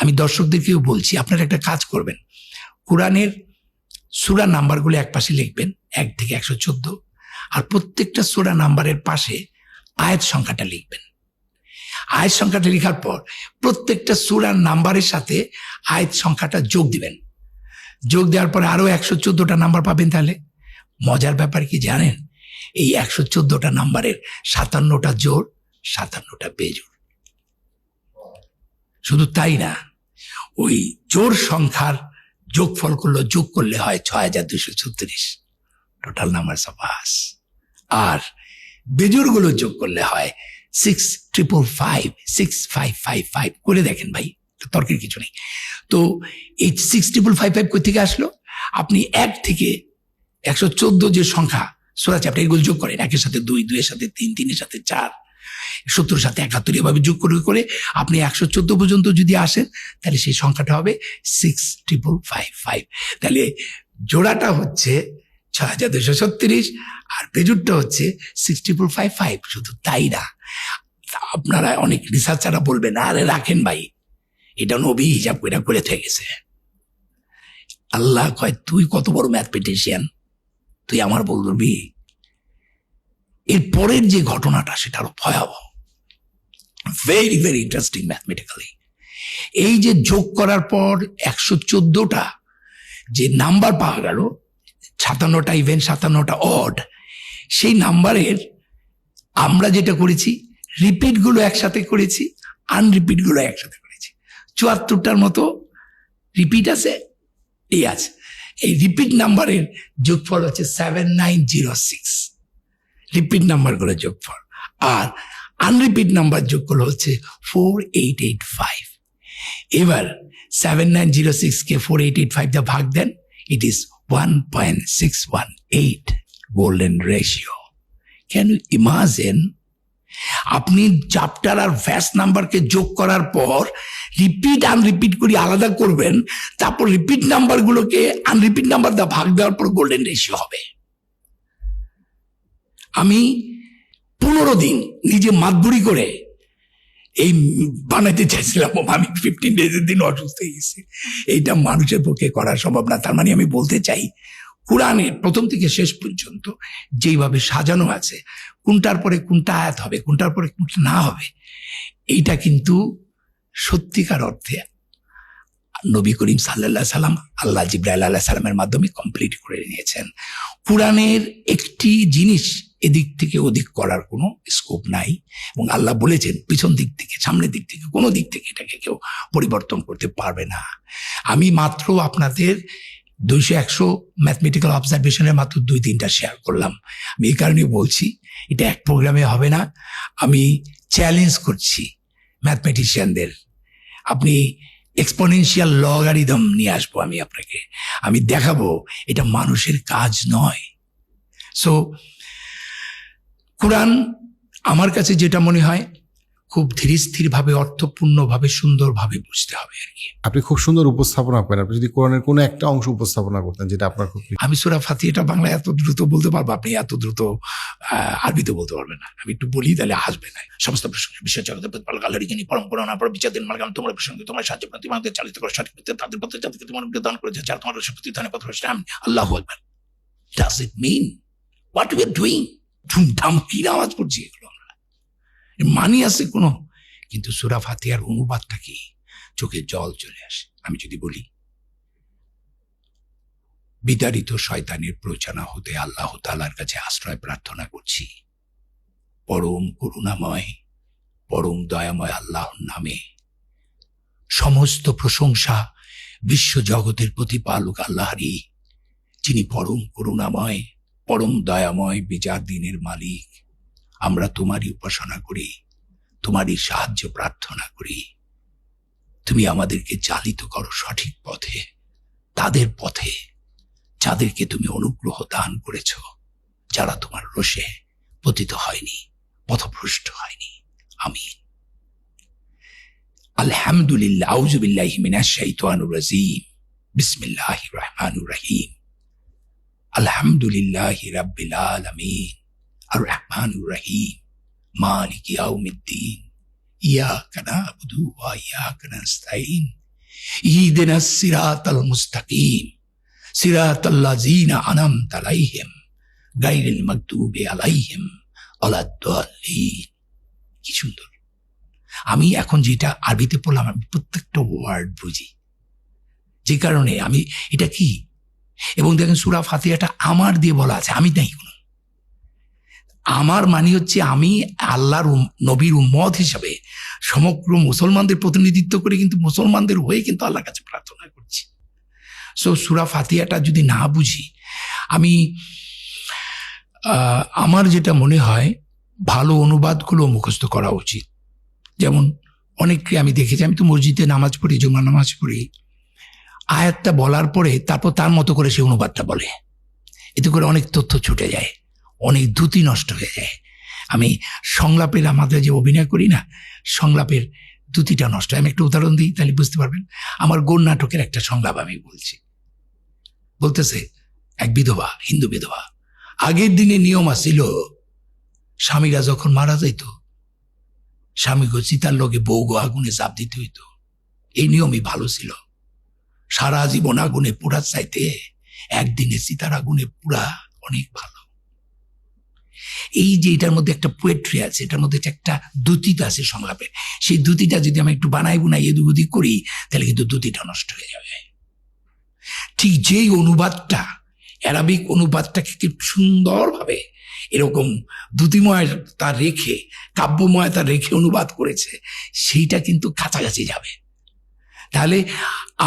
আমি দর্শকদেরকেও বলছি, আপনারা একটা কাজ করবেন, কোরআনের সূরা নাম্বারগুলো এক পাশে লিখবেন 1 থেকে 114, আর প্রত্যেকটা সূরা নাম্বারের পাশে আয়াত সংখ্যাটা লিখবেন। আয়াত সংখ্যাটা লেখার পর প্রত্যেকটা সূরার নাম্বারের সাথে আয়াত সংখ্যাটা যোগ দিবেন। যোগ দেওয়ার পরে আরো 114টা নাম্বার পাবেন। তাহলে মজার ব্যাপার কি জানেন? এই 114টা নাম্বারের 57টা জোড়, 57টা বেজোড়। শুধু তাই না, ওই জোড় সংখ্যার যোগফল যোগ করলে হয় 6236, টোটাল নাম্বার অফ ভার্স। আর বেজোড়গুলো যোগ করলে হয় 6555 করে দেখেন ভাই, তর্কের কিছু নেই। তো এই 6555 কোথা থেকে আসলো? আপনি 1 থেকে 114 যে সংখ্যা সূরা চ্যাপ্টার, এগুলো যোগ করেন, 1-এর সাথে 2, 2-এর সাথে 3, 3-এর সাথে 4, 70-এর সাথে 71, এভাবে যোগ করে আপনি 114 পর্যন্ত যদি আসেন তাহলে সেই সংখ্যাটা হবে 6555। তাহলে জোড়াটা হচ্ছে 6236, আর বেজুরটা হচ্ছে 6455। শুধু তাই না, আপনারা অনেক রিসার্চাররা বলবেন আরে রাখেন ভাই, এটা নবী হিসাব করে থেকে গেছে। আল্লাহ কয় তুই কত বড় ম্যাথমেটিশিয়ান, তুই আমার বলবি? এর পরের যে ঘটনাটা সেটা আরো ভয়াবহ, ভেরি ভেরি ইন্টারেস্টিং ম্যাথমেটিক্যালি। এই যে যোগ করার পর 114টা যে নাম্বার পাওয়া গেল, 57টা ইভেন 57টা অড, সেই নাম্বারের আমরা যেটা করেছি রিপিট গুলো একসাথে করেছি, আনরিপিট গুলো একসাথে করেছি। 74টার মতো রিপিট আছে, এই আছে। এই রিপিট নাম্বারের যোগফল হচ্ছে 7906, রিপিট নাম্বার গুলো যোগফল। আর আনরিপিট নাম্বার যোগফল হচ্ছে 4885। এবার 7906 কে 4885 দিয়ে ভাগ দেন, it is 1.618 golden ratio. Can you imagine? আপনি চ্যাপ্টার আর ভ্যাস নাম্বারকে যোগ করার পর রিপিট আনরিপিট করে আলাদা করবেন, তারপর রিপিট নাম্বার গুলোকে আনরিপিট নাম্বার দিয়ে ভাগ দেওয়ার পর গোল্ডেন রেশিও হবে। আমি 15 দিন নিজে মাতবুরি করে এই বানাইতে চাইছিলাম, আমি 15 ডেজের দিন অসুস্থ হয়ে গেছি। এইটা মানুষের পক্ষে করা সম্ভব না। তার মানে আমি বলতে চাই, কোরআনের প্রথম থেকে শেষ পর্যন্ত যেইভাবে সাজানো আছে, কোনটার পরে কোনটা আয়াত হবে, কোনটার পরে কোনটা না হবে, এইটা কিন্তু সত্যিকার অর্থে নবী করিম সাল্লাল্লাহু আলাইহি সাল্লাম আল্লাহ জিবরাইল আলাইহিস সালামের মাধ্যমে কমপ্লিট করে নিয়েছেন। কোরআনের একটি জিনিস এদিক থেকে ওদিক করার কোনো স্কোপ নাই, এবং আল্লাহ বলেছেন পিছন দিক থেকে সামনের দিক থেকে কোনো দিক থেকে এটাকে কেউ পরিবর্তন করতে পারবে না। আমি মাত্র আপনাদের 200-100 ম্যাথমেটিক্যাল অবজারভেশনের মাত্র 2-3টা শেয়ার করলাম। আমি এই কারণে বলছি এটা এক প্রোগ্রামে হবে না। আমি চ্যালেঞ্জ করছি ম্যাথমেটিশিয়ানদের, আপনি এক্সপোনেনশিয়াল লগারিদম নিয়ে আসবো আমি আমি দেখাবো এটা মানুষের কাজ নয়। সো কোরআন আমার কাছে যেটা মনে হয় খুব ধীরে স্থির ভাবে, অর্থপূর্ণ ভাবে, সুন্দর ভাবে বুঝতে হবে আর কি। আপনি খুব সুন্দর উপস্থাপনা করেন। আপনি যদি কোরআনের কোনো একটা অংশ উপস্থাপনা করতেন যেটা আপনার খুব আমি সূরা ফাতিহাটা বাংলা এত দ্রুত বলতে পারবো, আপনি এত দ্রুত আরবিতে বলতে পারবেন না। আমি একটু বলি তাহলে আসবে না। সমস্ত প্রসঙ্গে বিশ্ব জগতের প্রতিপালক আল্লাহরই যিনি পরম করুণা পরম বিচার দিন মালকাম, তোমার প্রসঙ্গে তোমার সাহায্য তোমাদের চালিত করে সঠিক পথে তাদের পথে যাদেরকে তোমার দান করেছে, যারা তোমার প্রতিদানের পথ রয়েছে। আমি আল্লাহু আকবার। Does it mean what we are doing? ধুমধাম কি আওয়াজ করছি এগুলো আমরা, মানি আছে কোনো? কিন্তু সূরা ফাতিহার অনুবাদটা কি? চোখে জল চলে আসে। আমি যদি বলি বিতাড়িত শয়তানের প্ররোচনা হতে আল্লাহ তাআলার কাছে আশ্রয় প্রার্থনা করছি। পরম করুণাময় পরম দয়াময় আল্লাহর নামে সমস্ত প্রশংসা বিশ্ব জগতের প্রতিপালক আল্লাহরই, যিনি পরম করুণাময় পরম দয়াময় বিচার দিনের মালিক। আমরা তোমারই উপাসনা করি, তোমারই সাহায্য প্রার্থনা করি। তুমি আমাদেরকে চালিত করো সঠিক পথে, তাদের পথে যাদেরকে তুমি অনুগ্রহ দান করেছ, যারা তোমার রোষে পতিত হয়নি, পথভ্রষ্ট হয়নি। আমিন। আলহামদুলিল্লাহ। আউযু বিল্লাহি মিনাশ শাইতানির রাজীম। বিসমিল্লাহির রহমানির রহিম। আলহামদুলিল্লাহি রাব্বিল আলামিন আর রহমানির রহিম মালিকি ইয়াউমিদ্দিন ইয়াকা না'বুদু ওয়া ইয়াকা নাস্তাঈন ইহদিনাস সিরাতাল মুস্তাকিম সিরাতাল লাযিনা আন'আমতা আলাইহিম গায়রিল মাগদুবি আলাইহিম ওয়ালাদ-দাল্লিন। কি সুন্দর! আমি এখন যেটা আরবিতে পড়লাম, আমি প্রত্যেকটা ওয়ার্ড বুঝি, যে কারণে আমি এটা কি, এবং দেখেন সূরা ফাতিহাটা আমার দিয়ে বলা আছে, আমি নাই কোনো। আমার মানে হচ্ছে আমি আল্লাহর নবীর উম্মত হিসাবে সমগ্র মুসলমানদের প্রতিনিধিত্ব করে কিন্তু মুসলমানদের হয়ে কিন্তু আল্লাহর কাছে প্রার্থনা করছি। সো সূরা ফাতিহাটা যদি না বুঝি, আমি আমার যেটা মনে হয় ভালো অনুবাদগুলো মুখস্থ করা উচিত। যেমন অনেককে আমি দেখেছি, আমি তো মসজিদে নামাজ পড়ি, জুমার নামাজ পড়ি, আয়াতটা বলার পরে তারপর তার মতো করে সে অনুবাদটা বলে। এতে করে অনেক তথ্য ছুটে যায়, অনেক দ্রুতি নষ্ট হয়ে যায়। আমি সংলাপের, আমাদের যে অভিনয় করি না, সংলাপের দ্রুতিটা নষ্ট হয়। আমি একটা উদাহরণ দিই তাহলে বুঝতে পারবেন। আমার গোর নাটকের একটা সংলাপ আমি বলছি, বলতেছে এক বিধবা, হিন্দু বিধবা। আগের দিনে নিয়ম আছিল, স্বামীরা যখন মারা যাইত স্বামীকে চিতার লগে বউগো আগুনে চাপ দিতে হইত। এই নিয়মই ভালো ছিল। সারা জীবন আগুনে পোড়া চাইতে একদিনে চিতার আগুনে পোড়া অনেক ভালো। এই যে এটার মধ্যে একটা পোয়েট্রি আছে, এটার মধ্যে একটা দ্যুতিটা আছে সংলাপে। সেই দ্যুতিটা যদি আমি একটু বানাই বুনাই এদিক ওদিক করি তাহলে কিন্তু দ্যুতিটা নষ্ট হয়ে যাবে। ঠিক যেই অনুবাদটা, অ্যারাবিক অনুবাদটাকে কি সুন্দরভাবে এরকম দ্যুতিময়তা রেখে, কাব্যময়তা রেখে অনুবাদ করেছে, সেইটা কিন্তু কাছাকাছি যাবে। তাহলে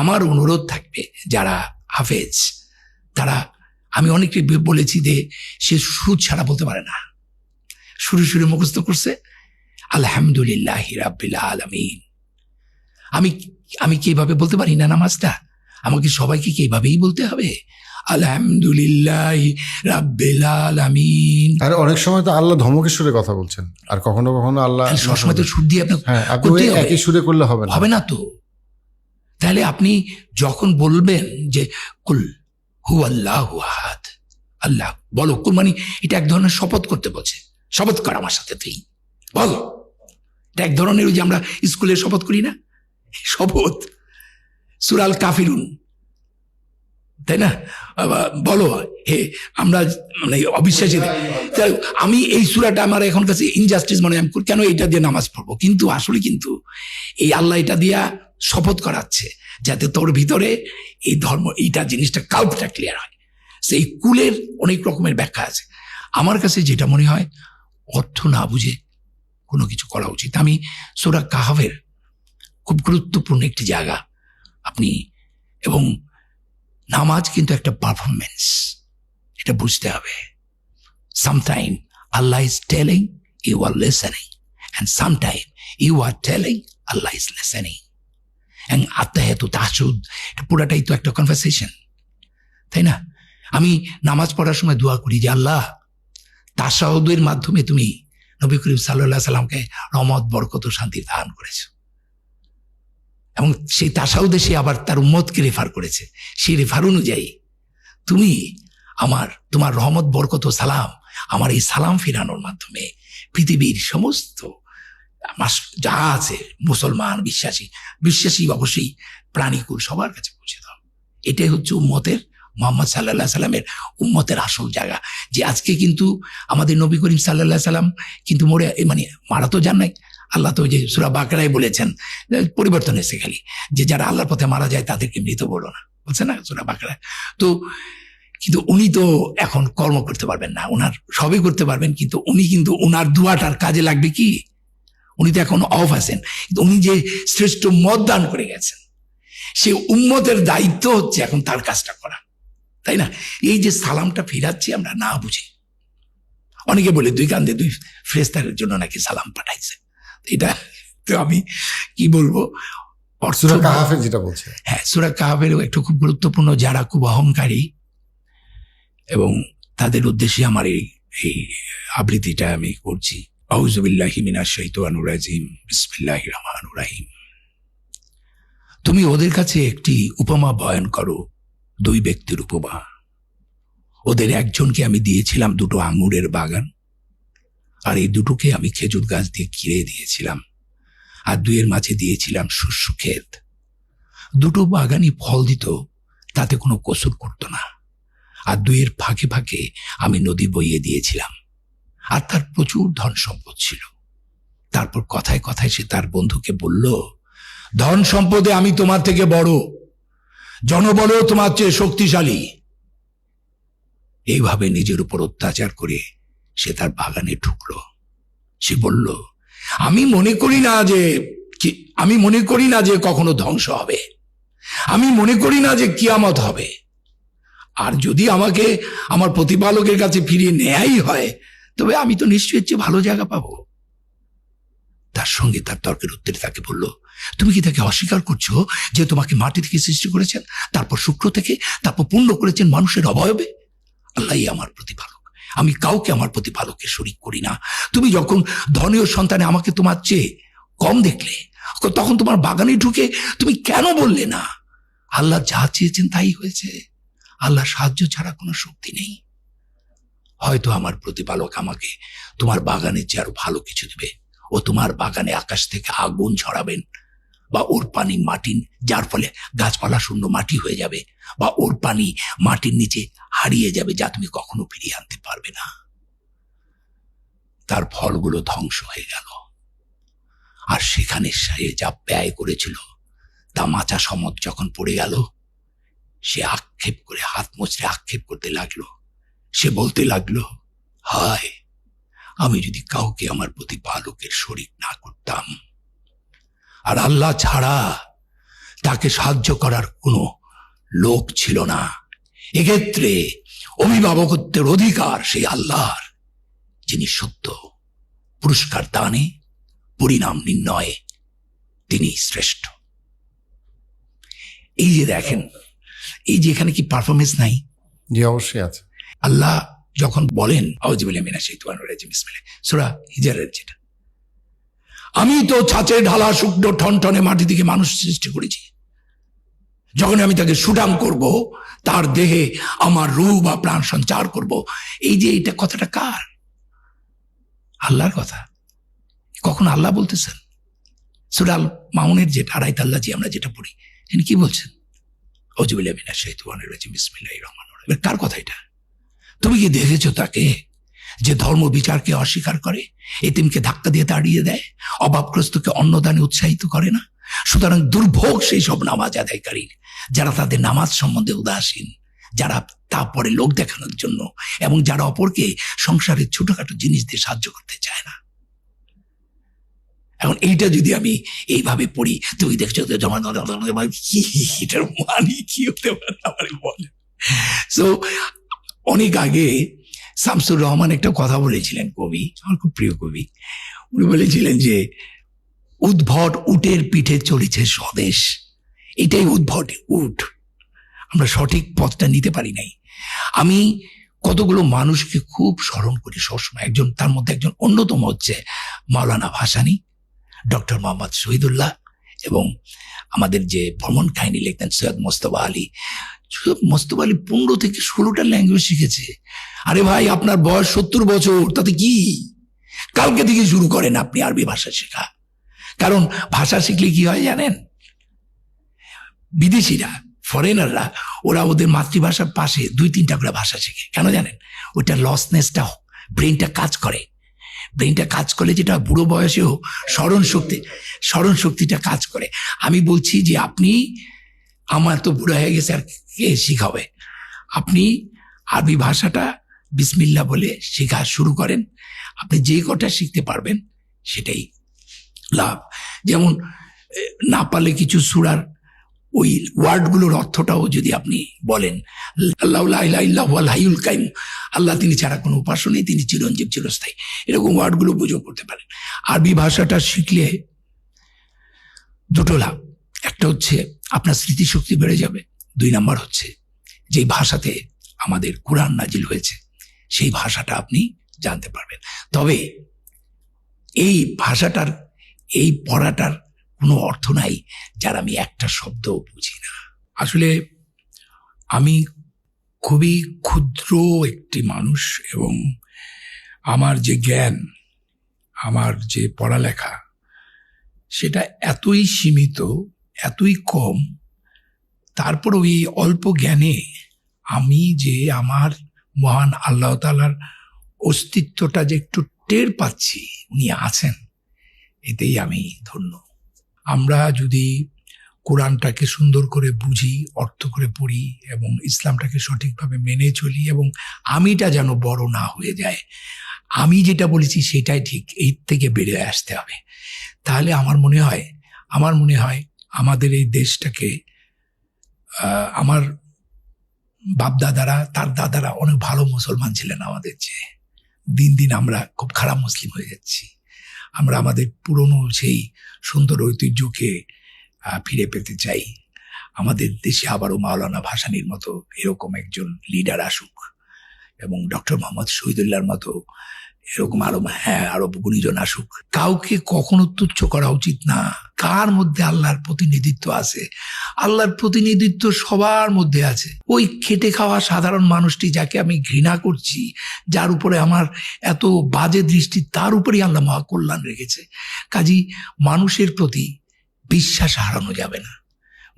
আমার অনুরোধ থাকবে যারা হাফেজ, তারা, আমি অনেককে বলেছি যে সে সুর ছাড়া বলতে পারে না, সুরে সুরে মুখস্থ করছে আলহামদুলিল্লাহ রাব্বিল আলামিন। আমি কি এইভাবে বলতে পারি না নামাজটা? আমাকে সবাইকে কি এইভাবেই বলতে হবে? আলহামদুলিল্লাহ রাব্বিল আলামিন। আর অনেক সময় তো আল্লাহ ধমকের সুরে কথা বলছেন, আর কখনো কখনো আল্লাহ সবসময় তো সুর দিয়ে আপনার আপনি একই সুরে করলে হবে না তো। তাহলে আপনি যখন বলবেন যে কুল হু আল্লাহু আহাদ, আল্লাহ বলো, কুল মানে এটা এক ধরনের শপথ করতে বলছে। শপথ কর আমার সাথে, তুই বল। এটা এক ধরনের ওই যে আমরা স্কুলে শপথ করি না, শপথ। সূরা আল কাফিরুন, তাই না? বলো হে আমরা মানে অবিশ্বাসী। আমি এই সূরাটা আমার এখন কাছে ইনজাস্টিস মনে হয়, আমি কেন এটা দিয়ে নামাজ পড়বো? কিন্তু আসলে কিন্তু এই আল্লাহ এটা দিয়া শপথ করাচ্ছে যাতে তোর ভিতরে এই ধর্ম, এইটা জিনিসটা কাল্পটা ক্লিয়ার হয়। সেই কুলের অনেক রকমের ব্যাখ্যা আছে। আমার কাছে যেটা মনে হয়, অর্থ না বুঝে কোনো কিছু করা উচিত। আমি সূরা কাহফের খুব গুরুত্বপূর্ণ একটি জায়গা আপনি, এবং নামাজ কিন্তু একটা পারফরমেন্স, এটা বুঝতে হবে। সামটাইম আল্লাহ is telling, you are listening, and sometime you are telling, আল্লাহ ইজ লিসেনিং। অ্যান্ড আত্মায়াতু তাহাজ্জুদ, এটা পুরাটাই তো একটা কনভারসেশন, তাই না? আমি নামাজ পড়ার সময় দোয়া করি যে আল্লাহ, তাশাহুদের মাধ্যমে তুমি নবী করিম সাল্লাল্লাহু আলাইহি সাল্লামকে রহমত, বরকত ও শান্তি দান করেছো, এবং সেই তাশাহুদে সে আবার তার উম্মতকে রেফার করেছে। সেই রেফার অনুযায়ী তুমি তোমার রহমত, বরকত ও সালাম, আমার এই সালাম ফেরানোর মাধ্যমে পৃথিবীর সমস্ত যা আছে মুসলমান, বিশ্বাসী অবশ্যই প্রাণীকুল সবার কাছে পৌঁছে দাও। এটাই হচ্ছে উম্মতের, মুহাম্মদ সাল্লাল্লাহু আলাইহি সাল্লামের উম্মতের আসল জায়গা। যে আজকে কিন্তু আমাদের নবী করিম সাল্লাল্লাহু আলাইহি সাল্লাম কিন্তু মারা তো যান নাই। আল্লাহ তো যে সূরা বাকারায় বলেছেন, পরিবর্তন এসে খালি যে যারা আল্লাহর পথে মারা যায় তাদেরকে মৃত বলো না, বলছে না সূরা বাকারায়। তো কিন্তু উনি তো এখন কর্ম করতে পারবেন না, ওনার সবই করতে পারবেন, কিন্তু উনি কিন্তু ওনার দুয়াটার কাজে লাগবে কি? উনি তো এখন অফ আছেন, কিন্তু উনি যে শ্রেষ্ঠ মত দান করে গেছেন, সে উম্মতের দায়িত্ব হচ্ছে এখন তার কাজটা করা, তাই না? এই যে সালামটা ফিরাচ্ছি আমরা না বুঝে, অনেকে বলে 2 কান্দে 2 ফেরেশতার জন্য নাকি সালাম পাঠাইছে। এটা তো আমি কি বলবো, সূরা কাহফের যেটা বলছে, হ্যাঁ সূরা কাহফেরও একটু খুব গুরুত্বপূর্ণ, যারা খুব অহংকারী, এবং তাদের উদ্দেশ্যে আমার এই আবৃত্তিটা আমি করছি। আউযু বিল্লাহি মিনাশ শাইতানির রাজিম, বিসমিল্লাহির রহমানির রহিম। তুমি ওদের কাছে একটি উপমা বয়ান করো, 2 ব্যক্তির উপমা। ওদের একজনকে আমি দিয়েছিলাম 2টো আঙ্গুরের বাগান, আর এই 2টোকে আমি খেজুর গাছ দিয়ে ঘিরে দিয়েছিলাম, আর 2-এর মাঝে দিয়েছিলাম শস্য ক্ষেত। 2টো বাগানই ফল দিত, তাতে কোনো কসুর করতো না। আর 2-এর ফাঁকে ফাঁকে আমি নদী বইয়ে দিয়েছিলাম, আর তার প্রচুর ধন সম্পদ ছিল। তারপর কথায় কথায় সে তার বন্ধুকে বলল, ধন সম্পদে আমি তোমার থেকে বড়, জনবলও তোমার চেয়ে শক্তিশালী। এইভাবে নিজের উপর অত্যাচার করে সে তার বাগানে ঢুকলো। সে বলল, আমি মনে করি না যে কখনো ধ্বংস হবে, আমি মনে করি না যে কিয়ামত হবে, আর যদি আমাকে আমার প্রতিপালকের কাছে ফিরিয়ে নেয়াই হয় তবে আমি তো নিশ্চয়ই চেয়ে ভালো জায়গা পাবো। তার সঙ্গে তার তর্কের উত্তরে তাকে বলল, তুমি কি তাকে অস্বীকার করছো যে তোমাকে মাটি থেকে সৃষ্টি করেছেন, তারপর শুক্র থেকে, তারপর পূর্ণ করেছেন মানুষের অবয়বে? আল্লাহই আমার প্রতিপালক, আমি কাউকে আমার প্রতিপালকের শরীক করি না। তুমি যখন ধনীয় সন্তানে আমাকে তোমার চেয়ে কম দেখলে, তখন তোমার বাগানে ঢুকে তুমি কেন বললে না আল্লাহ যা চেয়েছেন তাই হয়েছে? আল্লাহ সাহায্য ছাড়া কোনো শক্তি নেই। হয়তো আমার প্রতিপালক আমাকে তোমার বাগানের চেয়ে আরো ভালো কিছু দেবে, ও তোমার বাগানে আকাশ থেকে আগুন ছড়াবেন, বা ওর পানি মাটির, যার ফলে গাছপালা শূন্য মাটি হয়ে যাবে, বা ওর পানি মাটির নিচে হারিয়ে যাবে, যা তুমি কখনো ফিরিয়ে আনতে পারবে না। তার ফলগুলো ধ্বংস হয়ে গেল, আর সেখানে সে যা ব্যয় করেছিল তা মাচা সমত যখন পড়ে গেল, সে আক্ষেপ করে হাত মুচড়ে আক্ষেপ করতে লাগলো। সে বলতে লাগলো, হায়, আমি যদি কাউকে আমার প্রতিপালকের শরীক না করতাম, আর আল্লাহ ছাড়া তাকে সাহায্য করার কোনো লোক ছিল না। এক্ষেত্রে অভিভাবকত্বের অধিকার সেই আল্লাহর, যিনি সত্য, পুরস্কার দানে, পরিণাম নির্ণয়ে তিনি শ্রেষ্ঠ। এই যে দেখেন, এই যে এখানে কি পারফরমেন্স নাই? জি, অবশ্যই আছে। আল্লাহ যখন বলেন আউযুবিল্লাহি মিনাশ শাইতানির রাজিম, বিসমিল্লাহ, সূরা হিজরের যেটা, আমি তো ছাঁচে ঢালা শুকনো ঠনঠনে মাটি থেকে মানুষ সৃষ্টি করেছি, যখন আমি তাকে সুঠাম করব, তার দেহে আমার রূহ বা প্রাণ সঞ্চার করব। এই যে এটা কথাটা কার? আল্লাহর কথা। কখন আল্লাহ বলতেছেন? সূরা আল মাউনের যেটা 2 আল্লাহ জি আমরা যেটা পড়ি, তিনি কি বলছেন? আউযুবিল্লাহি মিনাশ শাইতানির রাজিম, বিসমিল্লাহির রহমানির রহিম। কার কথা এটা? তুমি কি দেখেছো তাকে, যে ধর্ম বিচারকে অস্বীকার করে, এতিমকে ধাক্কা দিয়ে তাড়িয়ে দেয়, অভাবগ্রস্তকে অন্নদানে উৎসাহিত করে না? সুতরাং দুর্ভোগ সেই সব নামাজ আদায়কারী, যারা তাদের নামাজ সম্বন্ধে উদাসীন, যারা তারপরে লোক দেখানোর জন্য, এবং যারা অপরকে সংসারের ছোটখাটো জিনিস দিয়ে সাহায্য করতে চায় না। এখন এইটা যদি আমি এইভাবে পড়ি, তুমি দেখছো জমা, এটার মানে কি হতে পারে আমারে বলে? সো অনেক আগে শামসুর রহমান একটা কথা বলেছিলেন, কবি, আমার খুব প্রিয় কবি। উনি বলেছিলেন যে উদ্ভট উটের পিঠে চলেছে স্বদেশ। এটাই উদ্ভট উট, আমরা সঠিক পথটা নিতে পারি নাই। আমি কতগুলো মানুষকে খুব স্মরণ করি সবসময়, তার মধ্যে একজন অন্যতম হচ্ছে মাওলানা ভাসানী, ডক্টর মোহাম্মদ শহীদুল্লাহ, এবং আমাদের যে ভ্রমণ কাহিনী লিখতেন সৈয়দ মোস্তফা আলী। মোস্তফা আলী 15 থেকে 16টা ল্যাঙ্গুয়েজ শিখেছে। আরে ভাই, আপনার বয়স 70 বছর, তাতে কি? কালকে থেকে শুরু করেন আপনি আরবি ভাষা শেখা। কারণ ভাষা শিখলে কি হয় জানেন? বিদেশিরা, ফরেনাররা, ওরা ওদের মাতৃভাষার পাশে 2-3টা করে ভাষা শেখে। কেন জানেন? ওইটা লসনেসটা, ব্রেনটা কাজ করে। ব্রেনটা কাজ করলে যেটা বুড়ো বয়সেও স্মরণ শক্তিটা কাজ করে। আমি বলছি যে আপনি, আমার তো বুড়ো হয়ে গেছে, আর কে শিখাবে? আপনি আরবি ভাষাটা বিসমিল্লাহ বলে শেখা শুরু করেন। আপনি যে কটা শিখতে পারবেন সেটাই লাভ। যেমন না পারলে কিছু সূরার ওই ওয়ার্ডগুলোর অর্থটাও যদি আপনি বলেন, আল্লাহু লা ইলাহা ইল্লা হুয়াল হাইয়ুল কাইয়ুম, আল্লাহ তিনি ছাড়া কোনো উপাস্য নেই, তিনি চিরঞ্জীব চিরস্থায়ী, এরকম ওয়ার্ডগুলো বুঝেও করতে পারেন। আরবি ভাষাটা শিখলে দুটো লাভ, একটা হচ্ছে আপনার স্মৃতিশক্তি বেড়ে যাবে, 2 নাম্বার হচ্ছে যে ভাষাতে আমাদের কুরআন নাজিল হয়েছে সেই ভাষাটা আপনি জানতে পারবেন। তবে এই ভাষাটার, এই পড়াটার কোনো অর্থ নাই যার আমি একটা শব্দও বুঝি না। আসলে আমি খুবই ক্ষুদ্র একটি মানুষ, এবং আমার যে জ্ঞান, আমার যে পড়ালেখা, সেটা এতই সীমিত, এতই কম। তারপর ওই অল্প জ্ঞানে আমি যে আমার মহান আল্লাহ তাআলার অস্তিত্বটা যে একটু টের পাচ্ছি, উনি আছেন, এতেই আমি ধন্য। আমরা যদি কোরআনটাকে সুন্দর করে বুঝি, অর্থ করে পড়ি, এবং ইসলামটাকে সঠিকভাবে মেনে চলি, এবং আমিটা যেন বড় না হয়ে যায়, আমি যেটা বলেছি সেটাই ঠিক, এই থেকে বেরিয়ে আসতে হবে, তাহলে আমার মনে হয় আমাদের এই দেশটাকে, আমার বাপদাদারা, তার দাদারা অনেক ভালো মুসলমান ছিলেন আমাদের চেয়ে। দিন দিন আমরা খুব খারাপ মুসলিম হয়ে যাচ্ছি। আমরা আমাদের পুরনো সেই সুন্দর ঐতিহ্যকে ফিরে পেতে চাই। আমাদের দেশে আবারও মাওলানা ভাসানীর মতো এরকম একজন লিডার আসুক, এবং ডক্টর মোহাম্মদ শহীদুল্লাহর মতো এরকম আরো গুণীজন আসুক। কাউকে কখনো তুচ্ছ করা উচিত না। কার মধ্যে আল্লাহর প্রতিনিধিত্ব আছে? আল্লাহর প্রতিনিধিত্ব সবার মধ্যে আছে। ওই খেটে খাওয়া সাধারণ মানুষটি যাকে আমি ঘৃণা করছি, যার উপরে আমার এত বাজে দৃষ্টি, তার উপরেই আল্লাহ মহাকল্যাণ রেখেছে। কাজী মানুষের প্রতি বিশ্বাস হারানো যাবে না,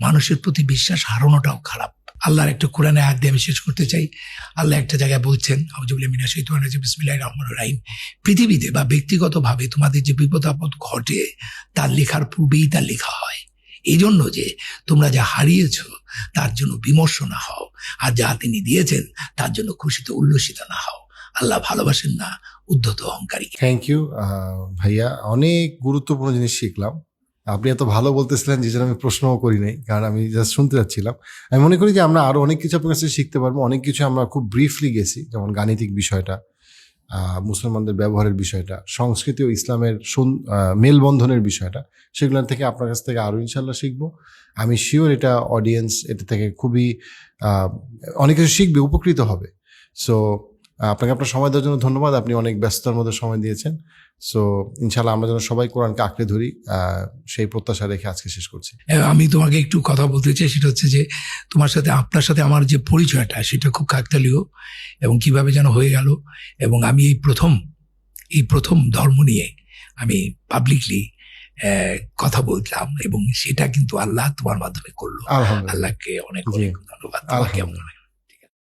মানুষের প্রতি বিশ্বাস হারানোটাও খারাপ। আল্লাহর একটা কোরআনে আয়াত দিয়ে আমি শেষ করতে চাই। আল্লাহ একটা জায়গায় বলছেন, আউযুবিল্লাহি মিনাশ শাইতানির রাজিম, বিসমিল্লাহির রহমানির রহিম, পৃথিবীতে বা ব্যক্তিগতভাবে তোমাদের যে বিপদ আপদ ঘটে তার লেখার পূর্বেই তা লেখা হয়, এই জন্য যে তোমরা যা হারিয়েছ তার জন্য বিমর্ষ না হও, আর যা তিনি দিয়েছেন তার জন্য খুশিতে উল্লসিত না হও। আল্লাহ ভালোবাসেন না উদ্ধত অহংকারী। থ্যাংক ইউ ভাইয়া, অনেক গুরুত্বপূর্ণ জিনিস শিখলাম। আপনি এত ভালো বলতেছিলেন যে জন্য আমি প্রশ্নও করি নাই, কারণ আমি জাস্ট শুনতে যাচ্ছিলাম। আমি মনে করি যে আমরা আরো অনেক কিছু আপনার কাছে শিখতে পারবো। অনেক কিছু আমরা খুব ব্রিফলি গেছি, যেমন গাণিতিক বিষয়টা, মুসলমানদের ব্যবহারের বিষয়টা, সংস্কৃতি ও ইসলামের মেলবন্ধনের বিষয়টা, সেগুলোর থেকে আপনার কাছ থেকে আরও ইনশাল্লাহ শিখবো। আমি শিওর এটা অডিয়েন্স এটা থেকে খুবই অনেক কিছু শিখবে, উপকৃত হবে। সো আপনাকে আপনার সময় দেওয়ার জন্য ধন্যবাদ। আপনি অনেক ব্যস্ততার মধ্যে সময় দিয়েছেন। সো ইনশাল্লাহ আমরা যেন সবাই কোরআনকে আঁকড়ে ধরি, সেই প্রত্যাশা রেখে আজকে শেষ করছি। আমি তোমাকে একটু কথা বলতে চাই, সেটা হচ্ছে যে তোমার সাথে, আপনার সাথে আমার যে পরিচয়টা সেটা খুব কাকতালীয়, এবং কিভাবে যেন হয়ে গেল। এবং আমি এই প্রথম ধর্ম নিয়ে আমি পাবলিকলি কথা বললাম, এবং সেটা কিন্তু আল্লাহ তোমার মাধ্যমে করলো। আলহামদুলিল্লাহ। আল্লাহকে অনেক জি। অনেক ধন্যবাদ। তোমাকে আলহামদুলিল্লাহ।